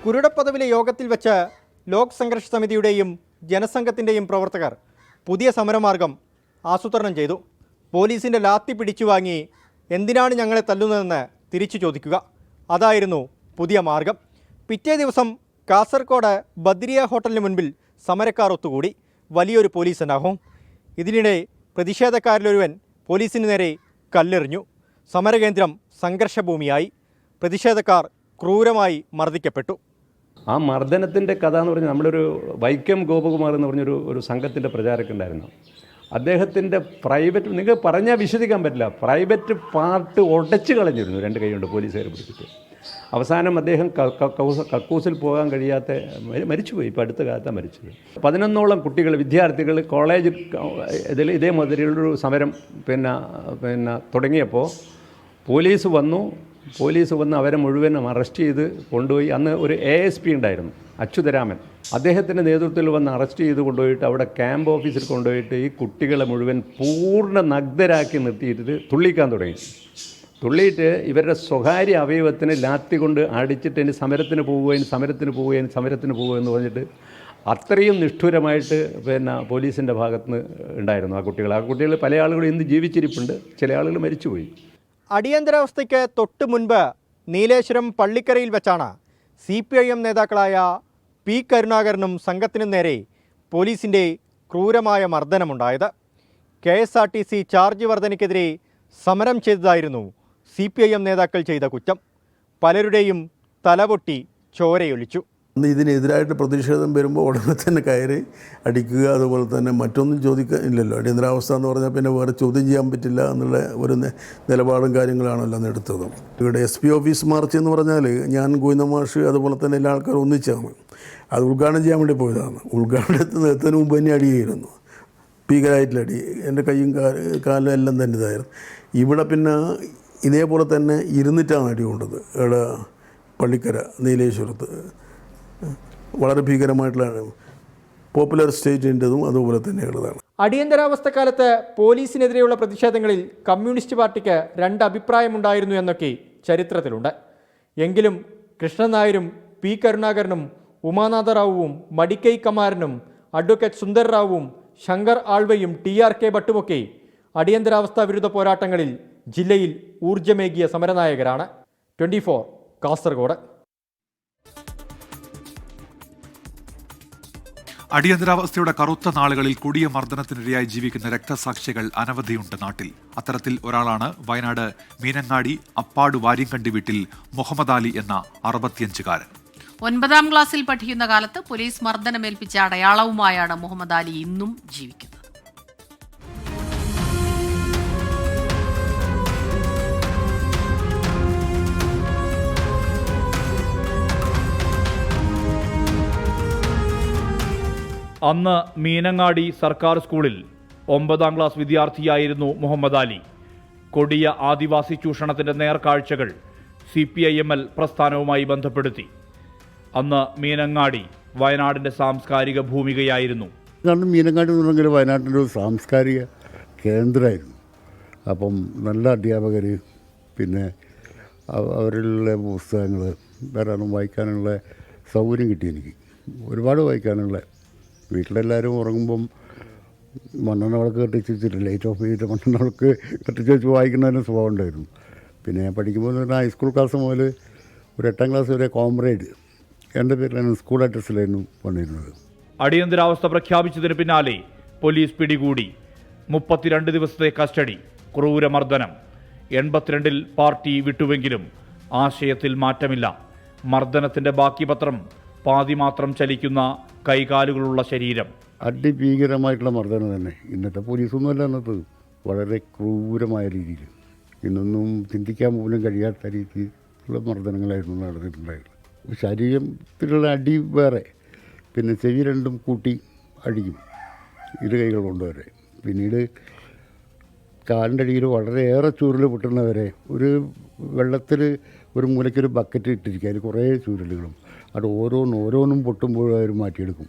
കുരുടപ്പദവിലെ യോഗത്തിൽ വെച്ച് ലോക് സംഘർഷ സമിതിയുടെയും ജനസംഘത്തിൻ്റെയും പ്രവർത്തകർ പുതിയ സമരമാർഗം ആസൂത്രണം ചെയ്തു. പോലീസിൻ്റെ ലാത്തി പിടിച്ചു വാങ്ങി എന്തിനാണ് ഞങ്ങളെ തല്ലുന്നതെന്ന് തിരിച്ചു ചോദിക്കുക. അതായിരുന്നു പുതിയ മാർഗം. പിറ്റേ ദിവസം കാസർഗോഡ് ബദ്രിയ ഹോട്ടലിന് മുൻപിൽ സമരക്കാർ ഒത്തുകൂടി. വലിയൊരു പോലീസ് സന്നാഹവും. ഇതിനിടെ പ്രതിഷേധക്കാരിലൊരുവൻ പോലീസിന് നേരെ കല്ലെറിഞ്ഞു. സമരകേന്ദ്രം സംഘർഷഭൂമിയായി. പ്രതിഷേധക്കാർ ക്രൂരമായി മർദ്ദിക്കപ്പെട്ടു. ആ മർദ്ദനത്തിൻ്റെ കഥ എന്ന് പറഞ്ഞാൽ നമ്മളൊരു വൈക്കം ഗോപകുമാർ എന്ന് പറഞ്ഞൊരു സംഘത്തിൻ്റെ പ്രചാരക്കുണ്ടായിരുന്നു. അദ്ദേഹത്തിൻ്റെ പ്രൈവറ്റ്, നിങ്ങൾക്ക് പറഞ്ഞാൽ വിശ്വസിക്കാൻ പറ്റില്ല, പ്രൈവറ്റ് പാർട്ട് ഉടച്ചു കളഞ്ഞിരുന്നു 2 കൈ കൊണ്ട് പോലീസുകാർ പിടിച്ചിട്ട്. അവസാനം അദ്ദേഹം കക്കൂസിൽ പോകാൻ കഴിയാത്ത മരിച്ചുപോയി. ഇപ്പോൾ അടുത്ത കാലത്താണ് മരിച്ചത്. 11ഓളം കുട്ടികൾ, വിദ്യാർത്ഥികൾ കോളേജ് ഇതേ മുതലുള്ളൊരു സമരം തുടങ്ങിയപ്പോൾ പോലീസ് വന്ന് അവരെ മുഴുവനും അറസ്റ്റ് ചെയ്ത് കൊണ്ടുപോയി. അന്ന് ഒരു ASP ഉണ്ടായിരുന്നു, അച്യുതരാമൻ. അദ്ദേഹത്തിൻ്റെ നേതൃത്വത്തിൽ വന്ന് അറസ്റ്റ് ചെയ്ത് കൊണ്ടുപോയിട്ട് അവിടെ ക്യാമ്പ് ഓഫീസിൽ കൊണ്ടുപോയിട്ട് ഈ കുട്ടികളെ മുഴുവൻ പൂർണ്ണ നഗ്നരാക്കി നിർത്തിയിട്ട് തുള്ളിക്കാൻ തുടങ്ങി. തുള്ളിയിട്ട് ഇവരുടെ സ്വകാര്യ അവയവത്തിന് ലാത്തി കൊണ്ട് അടിച്ചിട്ട് ഇനി സമരത്തിന് പോവുകയെന്ന് പറഞ്ഞിട്ട് അത്രയും നിഷ്ഠുരമായിട്ട് പോലീസിൻ്റെ ഭാഗത്തുനിന്ന് ഉണ്ടായിരുന്നു ആ കുട്ടികൾ. പല ആളുകളും ഇന്ന് ജീവിച്ചിരിപ്പുണ്ട്, ചില ആളുകൾ മരിച്ചുപോയി. അടിയന്തരാവസ്ഥയ്ക്ക് തൊട്ട് മുൻപ് നീലേശ്വരം പള്ളിക്കരയിൽ വെച്ചാണ് CPIM നേതാക്കളായ P. കരുണാകരനും സംഘത്തിനും നേരെ പോലീസിൻ്റെ ക്രൂരമായ മർദ്ദനമുണ്ടായത്. KSRTC ചാർജ് വർധനയ്ക്കെതിരെ സമരം ചെയ്തതായിരുന്നു CPIM നേതാക്കൾ ചെയ്ത കുറ്റം. പലരുടെയും തലപൊട്ടി ചോരയൊലിച്ചു. ഇതിനെതിരായിട്ട് പ്രതിഷേധം വരുമ്പോൾ ഉടനെ തന്നെ കയറി അടിക്കുക, അതുപോലെ തന്നെ മറ്റൊന്നും ചോദിക്കാനില്ലല്ലോ. അടിയന്തരാവസ്ഥ എന്ന് പറഞ്ഞാൽ പിന്നെ വേറെ ചോദ്യം ചെയ്യാൻ പറ്റില്ല എന്നുള്ള ഒരു നിലപാടും കാര്യങ്ങളാണല്ലോ അന്ന് എടുത്തത്. ഇവിടെ SP ഓഫീസ് മാർച്ച് എന്ന് പറഞ്ഞാൽ ഞാൻ ഗോവിന്ദ മാഷ് അതുപോലെ തന്നെ എല്ലാ ആൾക്കാരും ഒന്നിച്ചാണ് അത് ഉദ്ഘാടനം ചെയ്യാൻ വേണ്ടി പോയതാണ്. ഉദ്ഘാടനത്തിന് എത്തുന്നതിന് മുമ്പ് തന്നെ അടിയായിരുന്നു, ഭീകരമായിട്ടുള്ള അടി. എൻ്റെ കൈയും കാലും എല്ലാം തന്നെ ഇതായിരുന്നു. ഇവിടെ പിന്നെ ഇതേപോലെ തന്നെ ഇരുന്നിട്ടാണ് അടി കൊണ്ടത്. ഇവിടെ പള്ളിക്കര നീലേശ്വരത്ത് വളരെ ഭീകരമായിട്ടുള്ള പോപ്പുലർ സ്റ്റേറ്റിൻ്റെതും അതുപോലെ തന്നെയുള്ളതാണ്. അടിയന്തരാവസ്ഥക്കാലത്ത് പോലീസിനെതിരെയുള്ള പ്രതിഷേധങ്ങളിൽ കമ്മ്യൂണിസ്റ്റ് പാർട്ടിക്ക് 2 അഭിപ്രായമുണ്ടായിരുന്നു എന്നൊക്കെ ചരിത്രത്തിലുണ്ട്. എങ്കിലും കൃഷ്ണൻ നായരും പി കരുണാകരനും ഉമാനാഥ റാവുവും മടിക്കൈ കമാരനും അഡ്വക്കേറ്റ് സുന്ദർ റാവുവും ശങ്കർ ആൾവയും TRK ഭട്ടുമൊക്കെ അടിയന്തരാവസ്ഥാ വിരുദ്ധ പോരാട്ടങ്ങളിൽ ജില്ലയിൽ ഊർജ്ജമേകിയ സമരനായകരാണ്. 24 കാസർഗോഡ്. അടിയന്തരാവസ്ഥയുടെ കറുത്ത നാളുകളിൽ കൊടിയ മർദ്ദനത്തിനിരയായി ജീവിക്കുന്ന രക്തസാക്ഷികൾ അനവധിയുണ്ട് നാട്ടിൽ. അത്തരത്തിൽ ഒരാളാണ് വയനാട് മീനങ്ങാടി അപ്പാട് വാര്യങ്കണ്ടി വീട്ടിൽ മുഹമ്മദ് അലി എന്ന 65-കാരൻ. 9ാം ക്ലാസ്സിൽ പഠിക്കുന്ന കാലത്ത് പോലീസ് മർദ്ദനമേൽപ്പിച്ച അടയാളവുമായാണ് മുഹമ്മദ് അലി ഇന്നും ജീവിക്കുന്നത്. അന്ന് മീനങ്ങാടി സർക്കാർ സ്കൂളിൽ 9ാം ക്ലാസ് വിദ്യാർത്ഥിയായിരുന്നു മുഹമ്മദ് അലി. കൊടിയ ആദിവാസി ചൂഷണത്തിന്റെ നേർക്കാഴ്ചകൾ CPIML പ്രസ്ഥാനവുമായി ബന്ധപ്പെടുത്തി. അന്ന് മീനങ്ങാടി വയനാടിന്റെ സാംസ്കാരിക ഭൂമികയായിരുന്നു. കാരണം മീനങ്ങാടി എന്ന് പറഞ്ഞെങ്കിൽ വയനാട്ടിൻ്റെ ഒരു സാംസ്കാരിക കേന്ദ്രമായിരുന്നു. അപ്പം നല്ല അധ്യാപകർ, പിന്നെ അവരിലുള്ള പുസ്തകങ്ങൾ ധാരാളം വായിക്കാനുള്ള സൗകര്യം കിട്ടി. എനിക്ക് ഒരുപാട് വായിക്കാനുള്ള. വീട്ടിലെല്ലാവരും ഉറങ്ങുമ്പം മണ്ണെണ്ണ വിളക്ക് കത്തിച്ച് വെച്ചിട്ട് ലൈറ്റ് ഓഫ് ചെയ്തിട്ട് മണ്ണെണ്ണ വിളക്ക് കത്തിച്ച് വെച്ച് വായിക്കുന്നതിന് സ്വഭാവം ഉണ്ടായിരുന്നു. പിന്നെ ഞാൻ പഠിക്കുമ്പോൾ ഹൈസ്കൂൾ ക്ലാസ് മുതൽ ഒരു 8ാം ക്ലാസ് വരെ കോമ്രേഡ് എൻ്റെ പേരിലാണ് സ്കൂൾ അഡ്രസ്സിലായിരുന്നു വന്നിരുന്നത്. അടിയന്തരാവസ്ഥ പ്രഖ്യാപിച്ചതിന് പിന്നാലെ പോലീസ് പിടികൂടി. 32 ദിവസത്തെ കസ്റ്റഡി, ക്രൂരമർദ്ദനം. 82-ൽ പാർട്ടി വിട്ടുവെങ്കിലും ആശയത്തിൽ മാറ്റമില്ല. മർദ്ദനത്തിന്റെ ബാക്കി പത്രം പാതി മാത്രം ചലിക്കുന്ന കൈകാലുകളുള്ള ശരീരം. അതിഭീകരമായിട്ടുള്ള മർദ്ദനം തന്നെ. ഇന്നത്തെ പോലീസൊന്നുമല്ല അന്നത്തെ. വളരെ ക്രൂരമായ രീതിയിൽ, ഇന്നൊന്നും ചിന്തിക്കാൻ പോലും കഴിയാത്ത രീതിയിലുള്ള മർദ്ദനങ്ങളായിരുന്നു നടന്നിട്ടുണ്ടായിരുന്നത്. ശരീരത്തിലുള്ള അടി വേറെ, പിന്നെ ചെവി രണ്ടും കൂട്ടി അടിക്കും, ഇരു കൈകൾ കൊണ്ടുവരെ. പിന്നീട് കാലിൻ്റെ അടിയിൽ വളരെയേറെ ചൂരൽ പൊട്ടുന്നവരെ ഒരു വെള്ളത്തിൽ ഒരു മൂലയ്ക്കൊരു ബക്കറ്റ് ഇട്ടിരിക്കുക, അതിൽ കുറേ ചൂരലുകളും. അത് ഓരോന്നും പൊട്ടുമ്പോഴും അവർ മാറ്റിയെടുക്കും.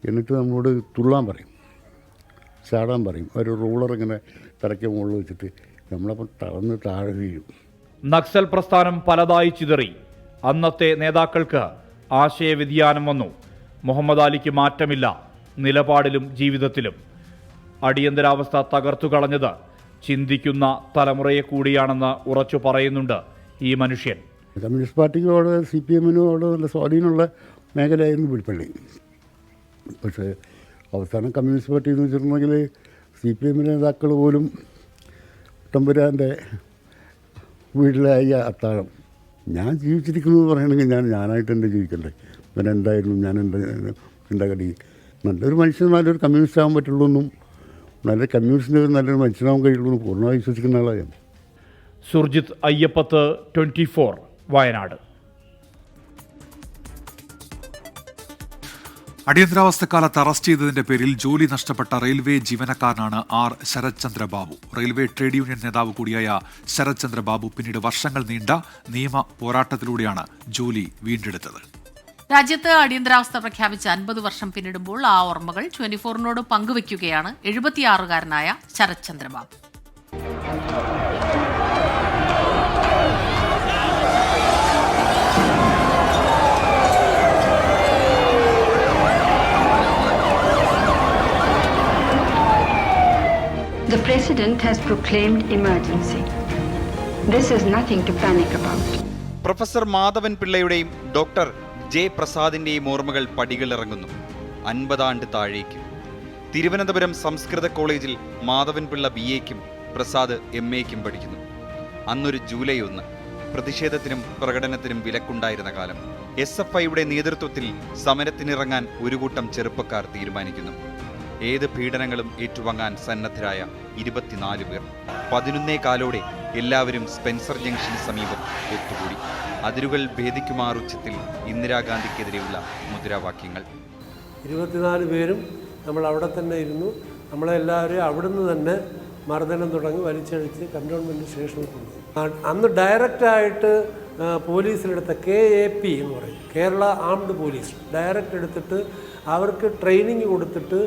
എന്നിട്ട് നമ്മളോട് തുള്ളാൻ പറയും, ചാടാൻ പറയും. ഒരു റൂളർ ഇങ്ങനെ തലയ്ക്ക് മുകളിൽ വെച്ചിട്ട് നമ്മളപ്പം തളർന്ന് താഴെ വീഴും. നക്സൽ പ്രസ്ഥാനം പലതായി ചിതറി. അന്നത്തെ നേതാക്കൾക്ക് ആശയവ്യതിയാനം വന്നു. മുഹമ്മദ് അലിക്ക് മാറ്റമില്ല നിലപാടിലും ജീവിതത്തിലും. അടിയന്തരാവസ്ഥ തകർത്തു കളഞ്ഞത് ചിന്തിക്കുന്ന തലമുറയെ കൂടിയാണെന്ന് ഉറച്ചു പറയുന്നുണ്ട് ഈ മനുഷ്യൻ. കമ്മ്യൂണിസ്റ്റ് പാർട്ടിക്കോട് CPM-നോട് നല്ല സ്വാധീനമുള്ള മേഖലയായിരുന്നു പുൽപ്പള്ളി. പക്ഷേ അവസാനം കമ്മ്യൂണിസ്റ്റ് പാർട്ടി എന്ന് വെച്ചിട്ടുണ്ടെങ്കിൽ CPM നേതാക്കൾ പോലും തമ്പുരാൻ്റെ വീട്ടിലായ അത്താഴം. ഞാൻ ജീവിച്ചിരിക്കുന്നു എന്ന് പറയണമെങ്കിൽ ഞാനായിട്ട് എൻ്റെ ജീവിക്കണ്ടേ. ഞാൻ എന്തായിരുന്നു, ഞാൻ എന്താ കടി. നല്ലൊരു മനുഷ്യൻ നല്ലൊരു കമ്മ്യൂണിസ്റ്റ് ആകാൻ പറ്റുള്ളൂ എന്നും നല്ലൊരു കമ്മ്യൂണിസ്റ്റിൻ്റെ നല്ലൊരു മനുഷ്യനാകാൻ കഴിയുള്ളൂ എന്ന് പൂർണ്ണമായി വിശ്വസിക്കുന്ന ആളാണ് ഞാൻ. സുർജിത്ത് അയ്യപ്പത്ത്, 24 വയനാട്. അടിയന്തരാവസ്ഥക്കാലത്ത് അറസ്റ്റ് ചെയ്തതിന്റെ പേരിൽ ജോലി നഷ്ടപ്പെട്ട റെയിൽവേ ജീവനക്കാരനാണ് R. Sarath Chandra Babu. Railway trade union നേതാവ് കൂടിയായ ശരത് ചന്ദ്ര ബാബു പിന്നീട് വർഷങ്ങൾ നീണ്ട നിയമ പോരാട്ടത്തിലൂടെയാണ് ജോലി വീണ്ടെടുത്തത്. രാജ്യത്ത് അടിയന്തരാവസ്ഥ പ്രഖ്യാപിച്ച് 50 വർഷം പിന്നിടുമ്പോൾ ആ ഓർമ്മകൾ 24-നോട് പങ്കുവയ്ക്കുകയാണ് 76-കാരനായ Sarath Chandra Babu. The President has proclaimed emergency. This is nothing to panic about. Professor Madhavan പിള്ളയുടെയും ഡോക്ടർ ജെ പ്രസാദിന്റെയും ഓർമ്മകൾ പടികളിറങ്ങുന്നു. 50 ആണ്ട് താഴേക്ക്. തിരുവനന്തപുരം സംസ്കൃത കോളേജിൽ മാധവൻ പിള്ള BA-ക്കും പ്രസാദ് MA-ക്കും പഠിക്കുന്നു. അന്നൊരു ജൂലൈ 1, പ്രതിഷേധത്തിനും പ്രകടനത്തിനും വിലക്കുണ്ടായിരുന്ന കാലം. SFIയുടെ നേതൃത്വത്തിൽ സമരത്തിനിറങ്ങാൻ ഒരു കൂട്ടം ചെറുപ്പക്കാർ തീരുമാനിക്കുന്നു. ഏത് പീഡനങ്ങളും ഏറ്റുവാങ്ങാൻ സന്നദ്ധരായ 24 പേർ. 11:15 എല്ലാവരും സ്പെൻസർ ജംഗ്ഷന് സമീപം ഒത്തുകൂടി. അതിരുകൾ ഭേദിക്കുമാറുച്ചത്തിൽ ഇന്ദിരാഗാന്ധിക്കെതിരെയുള്ള മുദ്രാവാക്യങ്ങൾ. 24 പേരും നമ്മൾ അവിടെ തന്നെ ഇരുന്നു. നമ്മളെല്ലാവരും അവിടുന്ന് തന്നെ മർദ്ദനം തുടങ്ങി വലിച്ചഴിച്ച് കന്റോൺമെൻറ്റ് സ്റ്റേഷനിൽ കൊണ്ടുപോയി. അന്ന് ഡയറക്റ്റായിട്ട് പോലീസിലെടുത്ത KAP എന്ന് പറയും, കേരള ആംഡ് പോലീസ്, ഡയറക്റ്റ് എടുത്തിട്ട് അവർക്ക് ട്രെയിനിങ് കൊടുത്തിട്ട്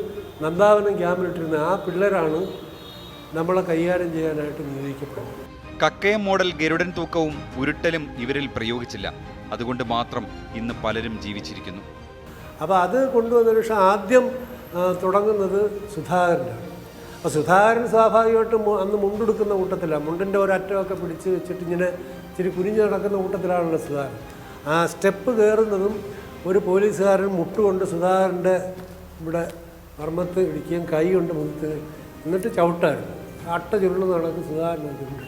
നന്ദാവനം ക്യാമ്പിലിട്ടിരുന്ന ആ പിള്ളേരാണ് നമ്മളെ കൈകാര്യം ചെയ്യാനായിട്ട് നിയോഗിക്കപ്പെടുന്നത്. കക്കയം മോഡൽ ഗരുഡൻ തൂക്കവും ഉരുട്ടലും ഇവരിൽ പ്രയോഗിച്ചില്ല. അതുകൊണ്ട് മാത്രം ഇന്ന് പലരും ജീവിച്ചിരിക്കുന്നു. അപ്പോൾ അത് കൊണ്ടുവന്നതിന് ശേഷം ആദ്യം തുടങ്ങുന്നത് സുധാകരനാണ്. അപ്പോൾ സുധാകരൻ സ്വാഭാവികമായിട്ടും അന്ന് മുണ്ടെടുക്കുന്ന കൂട്ടത്തിലാണ്, മുണ്ടിൻ്റെ ഒരറ്റമൊക്കെ പിടിച്ച് വെച്ചിട്ട് ഇങ്ങനെ ഇച്ചിരി കുനിഞ്ഞ് നടക്കുന്ന കൂട്ടത്തിലാണല്ലോ സുധാകരൻ. ആ സ്റ്റെപ്പ് കയറുന്നതും ഒരു പോലീസുകാരൻ മുട്ടുകൊണ്ട് സുധാകരൻ്റെ ഇവിടെ മർമ്മത്ത് ഇടിക്കുകയും കൈ കൊണ്ട് മുഖത്ത് എന്നിട്ട് ചവിട്ടായിരുന്നു. അട്ട ചുരുളുന്ന നടക്ക് സുധാകരൻ ചുരുളി.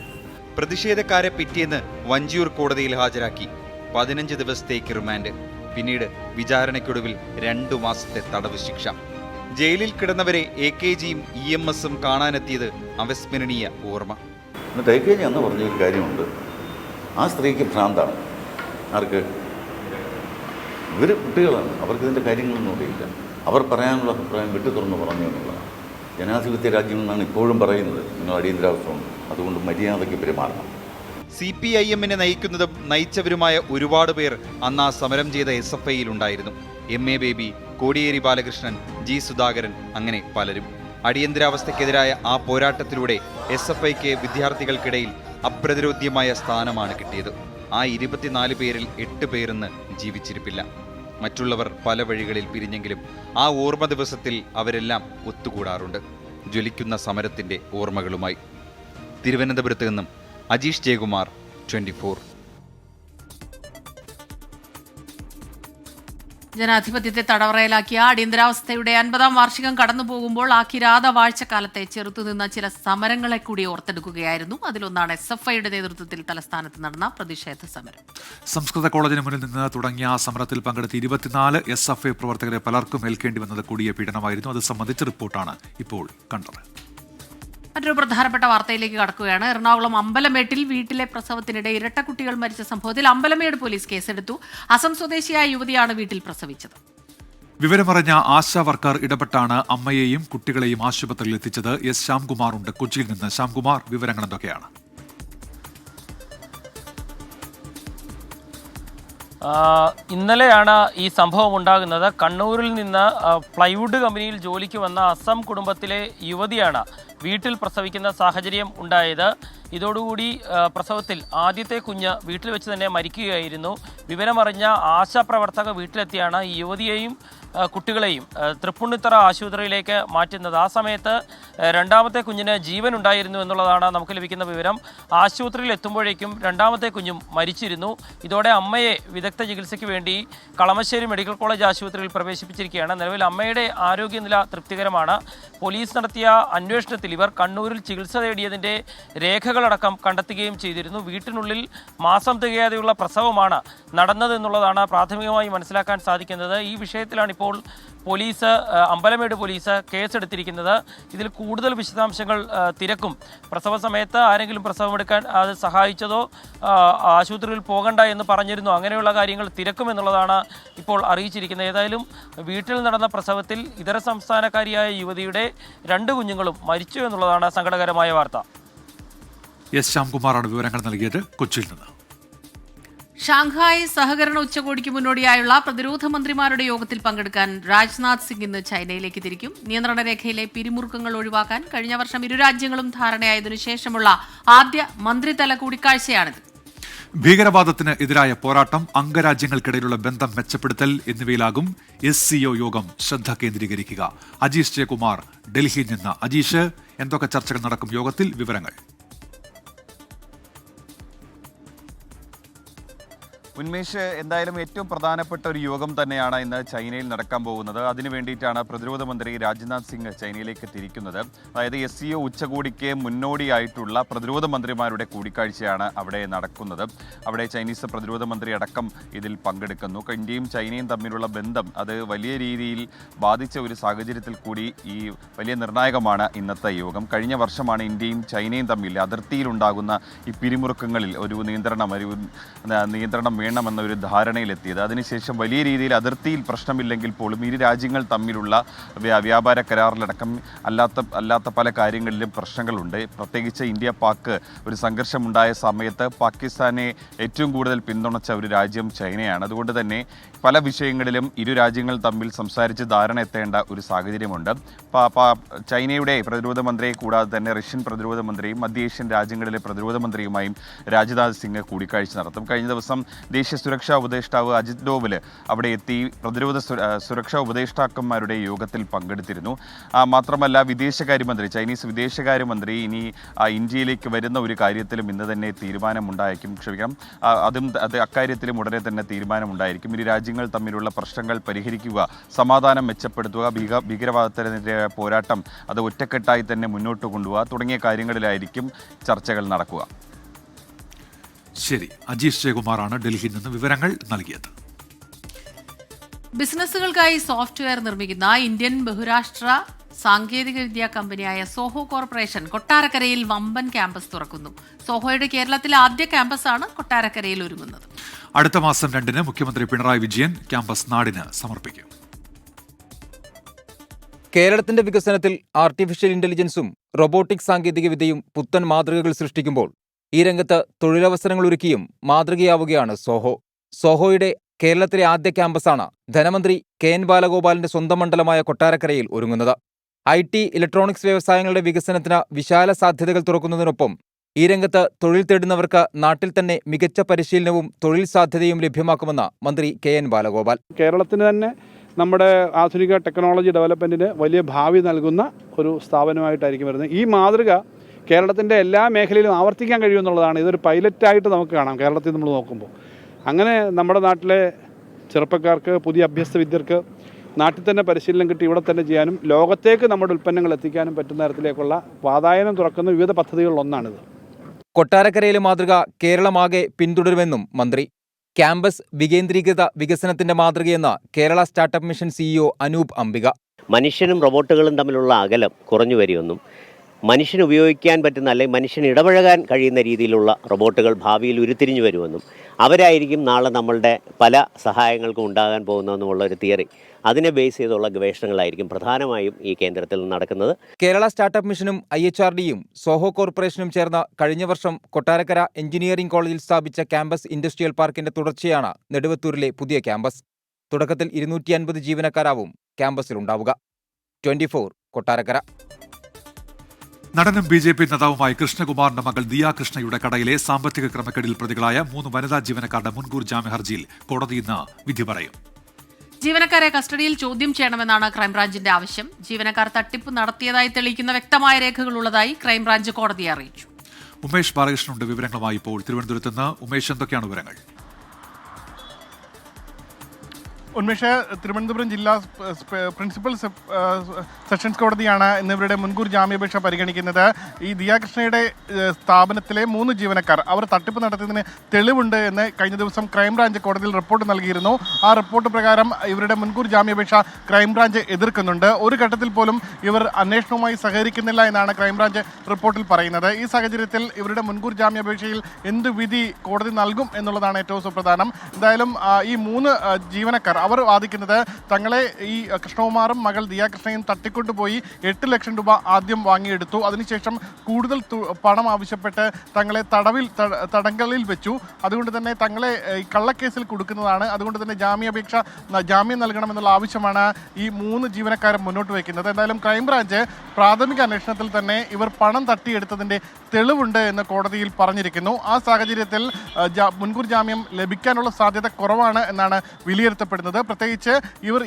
പ്രതിഷേധക്കാരെ പിറ്റേന്ന് വഞ്ചിയൂർ കോടതിയിൽ ഹാജരാക്കി. 15 ദിവസത്തേക്ക് റിമാൻഡ്. പിന്നീട് വിചാരണയ്ക്കൊടുവിൽ 2 മാസത്തെ തടവ് ശിക്ഷ. ജയിലിൽ കിടന്നവരെ AKGയും EMSും കാണാനെത്തിയത് അവിസ്മരണീയ ഓർമ്മ. എന്നിട്ട് AKG അന്ന് പറഞ്ഞൊരു കാര്യമുണ്ട്, ആ സ്ത്രീക്ക് ഭ്രാന്താണ്. ആർക്ക്? ഇവർ കുട്ടികളാണ്, അവർക്കിതിൻ്റെ കാര്യങ്ങളൊന്നും അറിയില്ല. അവർ പറയാനുള്ള അഭിപ്രായം വിട്ടു തുറന്ന് പറഞ്ഞു എന്നുള്ളതാണ്. ജനാധിപത്യ രാജ്യം എന്നാണ് ഇപ്പോഴും പറയുന്നത്. നിങ്ങൾ അടിയന്തരാവസ്ഥ ഉണ്ട്, അതുകൊണ്ട് മര്യാദയ്ക്ക് പെരുമാറണം. CPIMനെ നയിക്കുന്നതും നയിച്ചവരുമായ ഒരുപാട് പേർ അന്ന് ആ സമരം ചെയ്ത SFIയിലുണ്ടായിരുന്നു. MA baby, Kodiyeri Balakrishnan, G Sudhakaran, അങ്ങനെ പലരും. അടിയന്തരാവസ്ഥയ്ക്കെതിരായ ആ പോരാട്ടത്തിലൂടെ SFIക്ക് വിദ്യാർത്ഥികൾക്കിടയിൽ അപ്രതിരോധ്യമായ സ്ഥാനമാണ് കിട്ടിയത്. ആ 24 പേരിൽ 8 പേരിന്ന് ജീവിച്ചിരിപ്പില്ല. മറ്റുള്ളവർ പല വഴികളിൽ പിരിഞ്ഞെങ്കിലും ആ ഓർമ്മ ദിവസത്തിൽ അവരെല്ലാം ഒത്തുകൂടാറുണ്ട്, ജ്വലിക്കുന്ന സമരത്തിൻ്റെ ഓർമ്മകളുമായി. തിരുവനന്തപുരത്ത് നിന്നും അജീഷ് ജയകുമാർ, 24. ജനാധിപത്യത്തെ തടവറയിലാക്കിയ അടിയന്തരാവസ്ഥയുടെ 50-ാം വാർഷികം കടന്നുപോകുമ്പോൾ ആ കിരാത വാഴ്ചക്കാലത്തെ ചെറുത്തുനിന്ന ചില സമരങ്ങളെ കൂടി ഓർത്തെടുക്കുകയായിരുന്നു. അതിലൊന്നാണ് SFIയുടെ നേതൃത്വത്തിൽ തലസ്ഥാനത്ത് നടന്ന പ്രതിഷേധ സമരം. സംസ്കൃത കോളേജിന് മുന്നിൽ നിന്ന് തുടങ്ങിയ ആ സമരത്തിൽ പങ്കെടുത്ത 24 SFI പ്രവർത്തകരെ പലർക്കും ഏൽക്കേണ്ടി വന്നത് കൊടിയ പീഡനമായിരുന്നു. അത് സംബന്ധിച്ച റിപ്പോർട്ടാണ് ഇപ്പോൾ കണ്ടത്. മറ്റൊരു പ്രധാനപ്പെട്ട വാർത്തയിലേക്ക് കടക്കുകയാണ്. എറണാകുളം അമ്പലമേട്ടിൽ വീട്ടിലെ പ്രസവത്തിനിടെ ഇരട്ട കുട്ടികൾ മരിച്ച സംഭവത്തിൽ അമ്പലമേട് പോലീസ് കേസെടുത്തു. അസം സ്വദേശിയായ യുവതിയാണ് വീട്ടിൽ പ്രസവിച്ചത്. വിവരമറിഞ്ഞ ആശാ വർക്കർ ഇടപെട്ടാണ് അമ്മയെയും കുട്ടികളെയും ആശുപത്രിയിൽ എത്തിച്ചത്. S ശ്യാംകുമാർ ഉണ്ട് കൊച്ചിയിൽ നിന്ന്. ശ്യാംകുമാർ, വിവരങ്ങൾ എന്തൊക്കെയാണ്? ഇന്നലെയാണ് ഈ സംഭവം ഉണ്ടാകുന്നത്. കണ്ണൂരിൽ നിന്ന് പ്ലൈവുഡ് കമ്പനിയിൽ ജോലിക്ക് വന്ന അസം കുടുംബത്തിലെ യുവതിയാണ് വീട്ടിൽ പ്രസവിക്കുന്ന സാഹചര്യം ഉണ്ടായത്. ഇതോടുകൂടി പ്രസവത്തിൽ ആദ്യത്തെ കുഞ്ഞ് വീട്ടിൽ വെച്ച് തന്നെ മരിക്കുകയായിരുന്നു. വിവരമറിഞ്ഞ ആശാപ്രവർത്തക വീട്ടിലെത്തിയാണ് ഈ യുവതിയെയും കുട്ടികളെയും തൃപ്പൂണിത്തറ ആശുപത്രിയിലേക്ക് മാറ്റുന്നത്. ആ സമയത്ത് രണ്ടാമത്തെ കുഞ്ഞിന് ജീവൻ ഉണ്ടായിരുന്നു എന്നുള്ളതാണ് നമുക്ക് ലഭിക്കുന്ന വിവരം. ആശുപത്രിയിൽ എത്തുമ്പോഴേക്കും രണ്ടാമത്തെ കുഞ്ഞും മരിച്ചിരുന്നു. ഇതോടെ അമ്മയെ വിദഗ്ധ ചികിത്സയ്ക്ക് വേണ്ടി കളമശ്ശേരി മെഡിക്കൽ കോളേജ് ആശുപത്രിയിൽ പ്രവേശിപ്പിച്ചിരിക്കുകയാണ്. നിലവിൽ അമ്മയുടെ ആരോഗ്യനില തൃപ്തികരമാണ്. പോലീസ് നടത്തിയ അന്വേഷണത്തിൽ ഇവർ കണ്ണൂരിൽ ചികിത്സ തേടിയതിൻ്റെ രേഖകളടക്കം കണ്ടെത്തുകയും ചെയ്തിരുന്നു. വീട്ടിനുള്ളിൽ മാസം തികയാതെയുള്ള പ്രസവമാണ് നടന്നതെന്നുള്ളതാണ് പ്രാഥമികമായി മനസ്സിലാക്കാൻ സാധിക്കുന്നത്. ഈ വിഷയത്തിലാണ് ഇപ്പോൾ പോലീസ്, അമ്പലമേട് പോലീസ് കേസെടുത്തിരിക്കുന്നത്. ഇതിൽ കൂടുതൽ വിശദാംശങ്ങൾ തിരക്കും. പ്രസവ സമയത്ത് ആരെങ്കിലും പ്രസവമെടുക്കാൻ അത് സഹായിച്ചതോ ആശുപത്രിയിൽ പോകണ്ട എന്ന് പറഞ്ഞിരുന്നു, അങ്ങനെയുള്ള കാര്യങ്ങൾ തിരക്കുമെന്നുള്ളതാണ് ഇപ്പോൾ അറിയിച്ചിരിക്കുന്നത്. ഏതായാലും വീട്ടിൽ നടന്ന പ്രസവത്തിൽ ഇതര സംസ്ഥാനക്കാരിയായ യുവതിയുടെ 2 കുഞ്ഞുങ്ങളും മരിച്ചു എന്നുള്ളതാണ് സങ്കടകരമായ വാർത്ത. S ശ്യാംകുമാറാണ് വിവരങ്ങൾ നൽകിയത് കൊച്ചിയിൽ നിന്ന്. ഷാങ്ഹായ് സഹകരണ ഉച്ചകോടിക്ക് മുന്നോടിയായുള്ള പ്രതിരോധ മന്ത്രിമാരുടെ യോഗത്തിൽ പങ്കെടുക്കാൻ രാജ്നാഥ് സിംഗ് ഇന്ന് ചൈനയിലേക്ക് തിരിക്കും. നിയന്ത്രണ രേഖയിലെ പിരിമുറുക്കങ്ങൾ ഒഴിവാക്കാൻ കഴിഞ്ഞ വർഷം ഇരു രാജ്യങ്ങളും ധാരണയായതിനു ശേഷമുള്ള ആദ്യ മന്ത്രിതല കൂടിക്കാഴ്ചയാണിത്. ഭീകരവാദത്തിന് എതിരായ പോരാട്ടം, അംഗരാജ്യങ്ങൾക്കിടയിലുള്ള ബന്ധം മെച്ചപ്പെടുത്തൽ എന്നിവയിലാകും SCO യോഗം ശ്രദ്ധ കേന്ദ്രീകരിക്കുക. അജീഷ് ജയകുമാർ ഡൽഹിയിൽ നിന്ന്. അജീഷ്, എന്തൊക്കെ ചർച്ചകൾ നടക്കും യോഗത്തിൽ? വിവരങ്ങൾ. ഉന്മേഷ്, എന്തായാലും ഏറ്റവും പ്രധാനപ്പെട്ട ഒരു യോഗം തന്നെയാണ് ഇന്ന് ചൈനയിൽ നടക്കാൻ പോകുന്നത്. അതിനു വേണ്ടിയിട്ടാണ് പ്രതിരോധ മന്ത്രി രാജ്നാഥ് സിംഗ് ചൈനയിലേക്ക് തിരിക്കുന്നത്. അതായത് SCO ഉച്ചകോടിക്ക് മുന്നോടിയായിട്ടുള്ള പ്രതിരോധ മന്ത്രിമാരുടെ കൂടിക്കാഴ്ചയാണ് അവിടെ നടക്കുന്നത്. അവിടെ ചൈനീസ് പ്രതിരോധ മന്ത്രി അടക്കം ഇതിൽ പങ്കെടുക്കുന്നു. ഇന്ത്യയും ചൈനയും തമ്മിലുള്ള ബന്ധം അത് വലിയ രീതിയിൽ ബാധിച്ച ഒരു സാഹചര്യത്തിൽ കൂടി ഈ വലിയ നിർണായകമാണ് ഇന്നത്തെ യോഗം. കഴിഞ്ഞ വർഷമാണ് ഇന്ത്യയും ചൈനയും തമ്മിൽ അതിർത്തിയിലുണ്ടാകുന്ന ഈ പിരിമുറുക്കങ്ങളിൽ ഒരു നിയന്ത്രണം വേണമെന്ന ഒരു ധാരണയിലെത്തിയത്. അതിനുശേഷം വലിയ രീതിയിൽ അതിർത്തിയിൽ പ്രശ്നമില്ലെങ്കിൽ പോലും ഇരു രാജ്യങ്ങൾ തമ്മിലുള്ള വ്യാപാര കരാറിലടക്കം അല്ലാത്ത പല കാര്യങ്ങളിലും പ്രശ്നങ്ങളുണ്ട്. പ്രത്യേകിച്ച് ഇന്ത്യ പാക് ഒരു സംഘർഷമുണ്ടായ സമയത്ത് പാകിസ്ഥാനെ ഏറ്റവും കൂടുതൽ പിന്തുണച്ച ഒരു രാജ്യം ചൈനയാണ്. അതുകൊണ്ട് തന്നെ പല വിഷയങ്ങളിലും ഇരു രാജ്യങ്ങൾ തമ്മിൽ സംസാരിച്ച് ധാരണ എത്തേണ്ട ഒരു സാഹചര്യമുണ്ട്. ചൈനയുടെ പ്രതിരോധ മന്ത്രിയെ കൂടാതെ തന്നെ റഷ്യൻ പ്രതിരോധ മന്ത്രിയും മധ്യേഷ്യൻ രാജ്യങ്ങളിലെ പ്രതിരോധ മന്ത്രിയുമായും രാജ്നാഥ് സിംഗ് കൂടിക്കാഴ്ച നടത്തും. കഴിഞ്ഞ ദിവസം ദേശീയ സുരക്ഷാ ഉപദേഷ്ടാവ് അജിത് ഡോവൽ അവിടെ എത്തി പ്രതിരോധ സുരക്ഷാ ഉപദേഷ്ടാക്കന്മാരുടെ യോഗത്തിൽ പങ്കെടുത്തിരുന്നു. മാത്രമല്ല വിദേശകാര്യമന്ത്രി ചൈനീസ് വിദേശകാര്യമന്ത്രി ഇനി ഇന്ത്യയിലേക്ക് വരുന്ന ഒരു കാര്യത്തിലും ഇന്ന് തന്നെ അക്കാര്യത്തിലും ഉടനെ തന്നെ തീരുമാനമുണ്ടായിരിക്കും. ഇരു രാജ്യങ്ങൾ തമ്മിലുള്ള പ്രശ്നങ്ങൾ പരിഹരിക്കുക, സമാധാനം മെച്ചപ്പെടുത്തുക, ഭീകരവാദത്തിനെതിരെ പോരാട്ടം അത് ഒറ്റക്കെട്ടായി തന്നെ മുന്നോട്ട് കൊണ്ടുപോകുക തുടങ്ങിയ കാര്യങ്ങളിലായിരിക്കും ചർച്ചകൾ നടക്കുക. ശരി, അജീഷ് ജയകുമാറാണ് ഡൽഹിയിൽ നിന്ന് വിവരങ്ങൾ നൽകിയത്. ബിസിനസ്സുകൾക്കായി സോഫ്റ്റ്വെയർ നിർമ്മിക്കുന്ന ഇന്ത്യൻ ബഹുരാഷ്ട്ര സാങ്കേതിക വിദ്യാ കമ്പനിയായ സോഹോ കോർപ്പറേഷൻ കൊട്ടാരക്കരയിൽ വമ്പൻ ക്യാമ്പസ് തുറക്കുന്നു. സോഹോയുടെ കേരളത്തിലെ ആദ്യ ക്യാമ്പസാണ് കൊട്ടാരക്കരയിൽ ഒരുങ്ങുന്നത്. അടുത്ത മാസം 2-ന് മുഖ്യമന്ത്രി പിണറായി വിജയൻ ക്യാമ്പസ് നാടിന് സമർപ്പിക്കും. കേരളത്തിന്റെ വികസനത്തിൽ ആർട്ടിഫിഷ്യൽ ഇന്റലിജൻസും റോബോട്ടിക് സാങ്കേതികവിദ്യയും പുത്തൻ മാതൃകകൾ സൃഷ്ടിക്കുമ്പോൾ ഈ രംഗത്ത് തൊഴിലവസരങ്ങൾ ഒരുക്കിയും മാതൃകയാവുകയാണ് സോഹോ. സോഹോയുടെ കേരളത്തിലെ ആദ്യ ക്യാമ്പസാണ് ധനമന്ത്രി KN ബാലഗോപാലിന്റെ സ്വന്തം മണ്ഡലമായ കൊട്ടാരക്കരയിൽ ഒരുങ്ങുന്നത്. IT, ഇലക്ട്രോണിക്സ് വ്യവസായങ്ങളുടെ വികസനത്തിന് വിശാല സാധ്യതകൾ തുറക്കുന്നതിനൊപ്പം ഈ രംഗത്ത് തൊഴിൽ തേടുന്നവർക്ക് നാട്ടിൽ തന്നെ മികച്ച പരിശീലനവും തൊഴിൽ സാധ്യതയും ലഭ്യമാക്കുമെന്ന് മന്ത്രി KN ബാലഗോപാൽ. കേരളത്തിന് തന്നെ നമ്മുടെ ആധുനിക ടെക്നോളജി ഡെവലപ്മെൻറ്റിന് വലിയ ഭാവി നൽകുന്ന ഒരു സ്ഥാപനമായിട്ടായിരിക്കും വരുന്നത്. ഈ മാതൃക കേരളത്തിൻ്റെ എല്ലാ മേഖലയിലും ആവർത്തിക്കാൻ കഴിയുമെന്നുള്ളതാണ്. ഇതൊരു പൈലറ്റായിട്ട് നമുക്ക് കാണാം കേരളത്തിൽ നമ്മൾ നോക്കുമ്പോൾ. അങ്ങനെ നമ്മുടെ നാട്ടിലെ ചെറുപ്പക്കാർക്ക്, പുതിയ അഭ്യസ്ത വിദ്യർക്ക് നാട്ടിൽ തന്നെ പരിശീലനം കിട്ടി ഇവിടെ തന്നെ ചെയ്യാനും ലോകത്തേക്ക് നമ്മുടെ ഉൽപ്പന്നങ്ങൾ എത്തിക്കാനും പറ്റുന്ന തരത്തിലേക്കുള്ള വാതായനം തുറക്കുന്ന വിവിധ പദ്ധതികളിലൊന്നാണിത്. കൊട്ടാരക്കരയിലെ മാതൃക കേരളമാകെ പിന്തുടരുമെന്നും മന്ത്രി. ക്യാമ്പസ് വികേന്ദ്രീകൃത വികസനത്തിന്റെ മാതൃകയെന്ന് Kerala startup mission CEO Anoop Ambika. മനുഷ്യനും റോബോട്ടുകളും തമ്മിലുള്ള അകലം കുറഞ്ഞു വരികയെന്നും മനുഷ്യന് ഉപയോഗിക്കാൻ പറ്റുന്ന അല്ലെങ്കിൽ മനുഷ്യന് ഇടപഴകാൻ കഴിയുന്ന രീതിയിലുള്ള റോബോട്ടുകൾ ഭാവിയിൽ ഉരുത്തിരിഞ്ഞു വരുമെന്നും അവരായിരിക്കും നാളെ നമ്മളുടെ പല സഹായങ്ങൾക്കും ഉണ്ടാകാൻ പോകുന്നതെന്നുമുള്ള ഒരു തിയറി, അതിനെ ബേസ് ചെയ്തുള്ള ഗവേഷണങ്ങളായിരിക്കും പ്രധാനമായും ഈ കേന്ദ്രത്തിൽ നടക്കുന്നത്. കേരള സ്റ്റാർട്ടപ്പ് മിഷനും IHRDയും സോഹോ കോർപ്പറേഷനും ചേർന്ന് കഴിഞ്ഞ വർഷം കൊട്ടാരക്കര എഞ്ചിനീയറിംഗ് കോളേജിൽ സ്ഥാപിച്ച ക്യാമ്പസ് ഇൻഡസ്ട്രിയൽ പാർക്കിന്റെ തുടർച്ചയാണ് നെടുവത്തൂരിലെ പുതിയ ക്യാമ്പസ്. തുടക്കത്തിൽ 250 ജീവനക്കാരാവും ക്യാമ്പസിലുണ്ടാവുക. 24 കൊട്ടാരക്കര. നടനും BJP നേതാവുമായ കൃഷ്ണകുമാറിന്റെ മകൾ ദിയ കൃഷ്ണയുടെ കടയിലെ സാമ്പത്തിക ക്രമക്കേടിൽ പ്രതികളായ 3 വനിതാ ജീവനക്കാരുടെ മുൻകൂർ ജാമ്യ ഹർജിയിൽ കോടതി ഇന്ന് വിധി പറയും. ജീവനക്കാരെ കസ്റ്റഡിയിൽ ചോദ്യം ചെയ്യണമെന്നാണ് ക്രൈംബ്രാഞ്ചിന്റെ ആവശ്യം. ജീവനക്കാർ തട്ടിപ്പ് നടത്തിയതായി തെളിയിക്കുന്ന വ്യക്തമായ രേഖകളുള്ളതായി ക്രൈംബ്രാഞ്ച് കോടതിയെ അറിയിച്ചു. ഉമേഷ് ബാലകൃഷ്ണനുണ്ട് വിവരങ്ങളുമായി ഇപ്പോൾ തിരുവനന്തപുരത്ത് നിന്ന്. ഉമേഷ്, എന്തൊക്കെയാണ് വിവരങ്ങൾ? ഉന്മേഷ്, തിരുവനന്തപുരം ജില്ലാ പ്രിൻസിപ്പൽ സെഷൻസ് കോടതിയാണ് ഇന്നിവരുടെ മുൻകൂർ ജാമ്യാപേക്ഷ പരിഗണിക്കുന്നത്. ഈ ദിയാകൃഷ്ണയുടെ സ്ഥാപനത്തിലെ 3 ജീവനക്കാർ അവർ തട്ടിപ്പ് നടത്തിയതിന് തെളിവുണ്ട് എന്ന് കഴിഞ്ഞ ദിവസം ക്രൈംബ്രാഞ്ച് കോടതിയിൽ റിപ്പോർട്ട് നൽകിയിരുന്നു. ആ റിപ്പോർട്ട് പ്രകാരം ഇവരുടെ മുൻകൂർ ജാമ്യാപേക്ഷ ക്രൈംബ്രാഞ്ച് എതിർക്കുന്നുണ്ട്. ഒരു ഘട്ടത്തിൽ പോലും ഇവർ അന്വേഷണവുമായി സഹകരിക്കുന്നില്ല എന്നാണ് ക്രൈംബ്രാഞ്ച് റിപ്പോർട്ടിൽ പറയുന്നത്. ഈ സാഹചര്യത്തിൽ ഇവരുടെ മുൻകൂർ ജാമ്യാപേക്ഷയിൽ എന്ത് വിധി കോടതി നൽകും എന്നുള്ളതാണ് ഏറ്റവും സുപ്രധാനം. എന്തായാലും ഈ 3 ജീവനക്കാർ അവർ വാദിക്കുന്നത് തങ്ങളെ ഈ കൃഷ്ണകുമാറും മകൾ ദിയാകൃഷ്ണയും തട്ടിക്കൊണ്ടുപോയി 8 ലക്ഷം രൂപ ആദ്യം വാങ്ങിയെടുത്തു. അതിനുശേഷം കൂടുതൽ പണം ആവശ്യപ്പെട്ട് തങ്ങളെ തടങ്കലിൽ വെച്ചു. അതുകൊണ്ട് തന്നെ തങ്ങളെ കള്ളക്കേസിൽ കൊടുക്കുന്നതാണ്. അതുകൊണ്ട് തന്നെ ജാമ്യം നൽകണമെന്നുള്ള ആവശ്യമാണ് ഈ 3 ജീവനക്കാരും മുന്നോട്ട് വയ്ക്കുന്നത്. എന്തായാലും ക്രൈംബ്രാഞ്ച് പ്രാഥമിക അന്വേഷണത്തിൽ തന്നെ ഇവർ പണം തട്ടിയെടുത്തതിൻ്റെ തെളിവുണ്ട് എന്ന് കോടതിയിൽ പറഞ്ഞിരിക്കുന്നു. ആ സാഹചര്യത്തിൽ മുൻകൂർ ജാമ്യം ലഭിക്കാനുള്ള സാധ്യത കുറവാണ് എന്നാണ് വിലയിരുത്തപ്പെടുന്നത്. പ്രത്യേകിച്ച് ഇവർ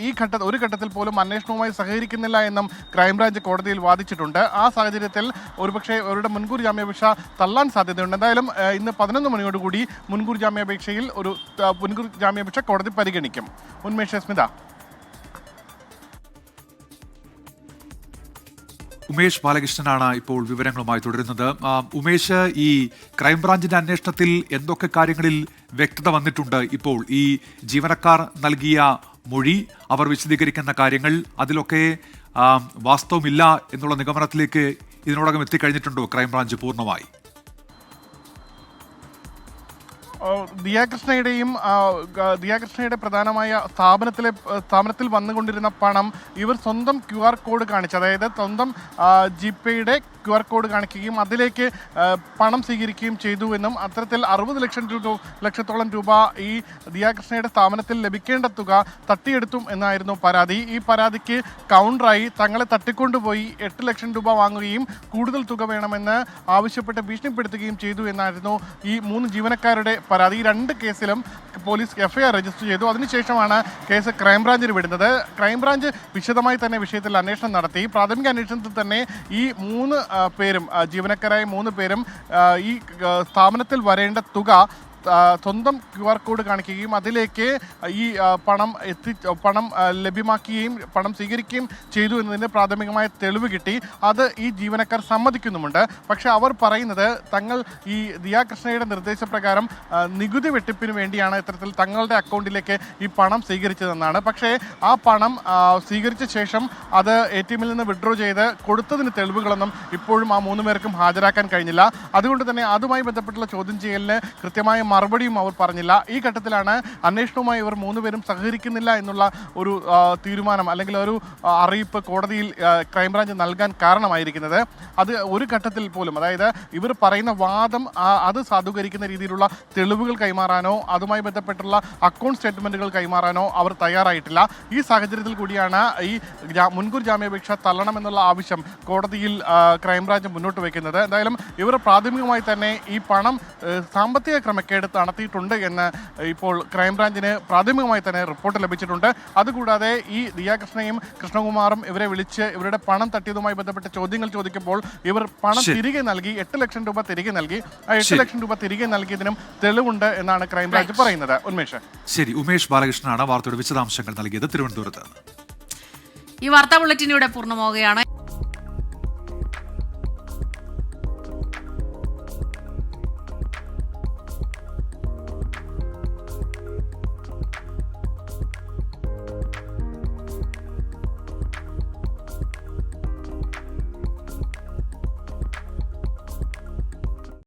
ഒരു ഘട്ടത്തിൽ പോലും അന്വേഷണവുമായി സഹകരിക്കുന്നില്ല എന്നും ക്രൈംബ്രാഞ്ച് കോടതിയിൽ വാദിച്ചിട്ടുണ്ട്. ആ സാഹചര്യത്തിൽ ഒരുപക്ഷെ അവരുടെ മുൻകൂർ ജാമ്യാപേക്ഷ തള്ളാൻ സാധ്യതയുണ്ട്. എന്തായാലും ഇന്ന് 11 മണിയോടുകൂടി മുൻകൂർ ജാമ്യാപേക്ഷ കോടതി പരിഗണിക്കും. ഉന്മേഷ്, സ്മിത. ഉമേഷ് ബാലകൃഷ്ണനാണ് ഇപ്പോൾ വിവരങ്ങളുമായി തുടരുന്നത്. ഉമേഷ്, ഈ ക്രൈംബ്രാഞ്ചിന്റെ അന്വേഷണത്തിൽ എന്തൊക്കെ കാര്യങ്ങളിൽ വ്യക്തത വന്നിട്ടുണ്ട്? ഇപ്പോൾ ഈ ജീവനക്കാർ നൽകിയ മൊഴി, അവർ വിശദീകരിക്കുന്ന കാര്യങ്ങൾ, അതിലൊക്കെ വാസ്തവമില്ല എന്നുള്ള നിഗമനത്തിലേക്ക് ഇതിനോടകം എത്തിക്കഴിഞ്ഞിട്ടുണ്ടോ ക്രൈംബ്രാഞ്ച് പൂർണ്ണമായി? ദിയാകൃഷ്ണയുടെ പ്രധാനമായ സ്ഥാപനത്തിൽ വന്നുകൊണ്ടിരുന്ന പണം ഇവർ സ്വന്തം QR കോഡ് കാണിച്ച്, അതായത് സ്വന്തം ജിപേയുടെ QR കോഡ് കാണിക്കുകയും അതിലേക്ക് പണം സ്വീകരിക്കുകയും ചെയ്തു എന്നും അത്തരത്തിൽ 60 ലക്ഷത്തോളം രൂപ ഈ ദിയാകൃഷ്ണയുടെ സ്ഥാപനത്തിൽ ലഭിക്കേണ്ട തുക തട്ടിയെടുത്തും എന്നായിരുന്നു പരാതി. ഈ പരാതിക്ക് കൗണ്ടറായി തങ്ങളെ തട്ടിക്കൊണ്ടുപോയി 8 ലക്ഷം രൂപ വാങ്ങുകയും കൂടുതൽ തുക വേണമെന്ന് ആവശ്യപ്പെട്ട് ഭീഷണിപ്പെടുത്തുകയും ചെയ്തു എന്നായിരുന്നു ഈ 3 ജീവനക്കാരുടെ പരാതി. ഈ 2 കേസിലും പോലീസ് FIR രജിസ്റ്റർ ചെയ്തു. അതിനുശേഷമാണ് കേസ് ക്രൈംബ്രാഞ്ചിന് വിടുന്നത്. ക്രൈംബ്രാഞ്ച് വിശദമായി തന്നെ വിഷയത്തിൽ അന്വേഷണം നടത്തി. പ്രാഥമിക അന്വേഷണത്തിൽ തന്നെ ഈ 3 പേരും, ജീവനക്കാരായ 3 പേരും ഈ സ്ഥാപനത്തിൽ വരേണ്ട തുക സ്വന്തം QR കോഡ് കാണിക്കുകയും അതിലേക്ക് ഈ പണം ലഭ്യമാക്കുകയും പണം സ്വീകരിക്കുകയും ചെയ്തു എന്നതിന് പ്രാഥമികമായ തെളിവ് കിട്ടി. അത് ഈ ജീവനക്കാർ സമ്മതിക്കുന്നുമുണ്ട്. പക്ഷേ അവർ പറയുന്നത് തങ്ങൾ ഈ ദിയാകൃഷ്ണയുടെ നിർദ്ദേശപ്രകാരം നികുതി വെട്ടിപ്പിന് വേണ്ടിയാണ് ഇത്തരത്തിൽ തങ്ങളുടെ അക്കൗണ്ടിലേക്ക് ഈ പണം സ്വീകരിച്ചതെന്നാണ്. പക്ഷേ ആ പണം സ്വീകരിച്ച ശേഷം അത് ATMൽ നിന്ന് വിഡ്രോ ചെയ്ത് കൊടുത്തതിന് തെളിവുകളൊന്നും ഇപ്പോഴും ആ 3 പേർക്കും ഹാജരാക്കാൻ കഴിഞ്ഞില്ല. അതുകൊണ്ട് തന്നെ അതുമായി ബന്ധപ്പെട്ടുള്ള ചോദ്യം ചെയ്യലിന് കൃത്യമായ മറുപടിയും അവർ പറഞ്ഞില്ല. ഈ ഘട്ടത്തിലാണ് അന്വേഷണവുമായി ഇവർ 3 പേരും സഹകരിക്കുന്നില്ല എന്നുള്ള ഒരു തീരുമാനം അല്ലെങ്കിൽ ഒരു അറിയിപ്പ് കോടതിയിൽ ക്രൈംബ്രാഞ്ച് നൽകാൻ കാരണമായിരിക്കുന്നത്. അത് ഒരു ഘട്ടത്തിൽ പോലും, അതായത് ഇവർ പറയുന്ന വാദം അത് സാധൂകരിക്കുന്ന രീതിയിലുള്ള തെളിവുകൾ കൈമാറാനോ അതുമായി ബന്ധപ്പെട്ടുള്ള അക്കൗണ്ട് സ്റ്റേറ്റ്മെന്റുകൾ കൈമാറാനോ അവർ തയ്യാറായിട്ടില്ല. ഈ സാഹചര്യത്തിൽ കൂടിയാണ് ഈ മുൻകൂർ ജാമ്യാപേക്ഷ തള്ളണമെന്നുള്ള ആവശ്യം കോടതിയിൽ ക്രൈംബ്രാഞ്ച് മുന്നോട്ട് വയ്ക്കുന്നത്. എന്തായാലും ഇവർ പ്രാഥമികമായി തന്നെ ഈ പണം സാമ്പത്തിക ക്രമക്കേട് നടത്തിയിട്ടുണ്ട് എന്ന് ഇപ്പോൾ ക്രൈംബ്രാഞ്ചിന് പ്രാഥമികമായി തന്നെ റിപ്പോർട്ട് ലഭിച്ചിട്ടുണ്ട്. അതുകൂടാതെ ഈ ദിയാകൃഷ്ണയും കൃഷ്ണകുമാറും ഇവരെ വിളിച്ച് ഇവരുടെ പണം തട്ടിയതുമായി ബന്ധപ്പെട്ട ചോദ്യങ്ങൾ ചോദിക്കുമ്പോൾ ഇവർ പണം തിരികെ നൽകി, 8 ലക്ഷം രൂപ തിരികെ നൽകി. ആ 8 ലക്ഷം രൂപ തിരികെ നൽകിയതിനും തെളിവുണ്ട് എന്നാണ് ക്രൈംബ്രാഞ്ച് പറയുന്നത്. ഉന്മേഷ്. ശരി, ഉമേഷ് ബാലകൃഷ്ണനാണ് വാർത്തയുടെ വിശദാംശങ്ങൾ നൽകിയത് തിരുവനന്തപുരത്ത്. ഈ വാർത്താ ബുള്ളറ്റിൻ ഇവിടെ പൂർണ്ണമാവുകയാണ്.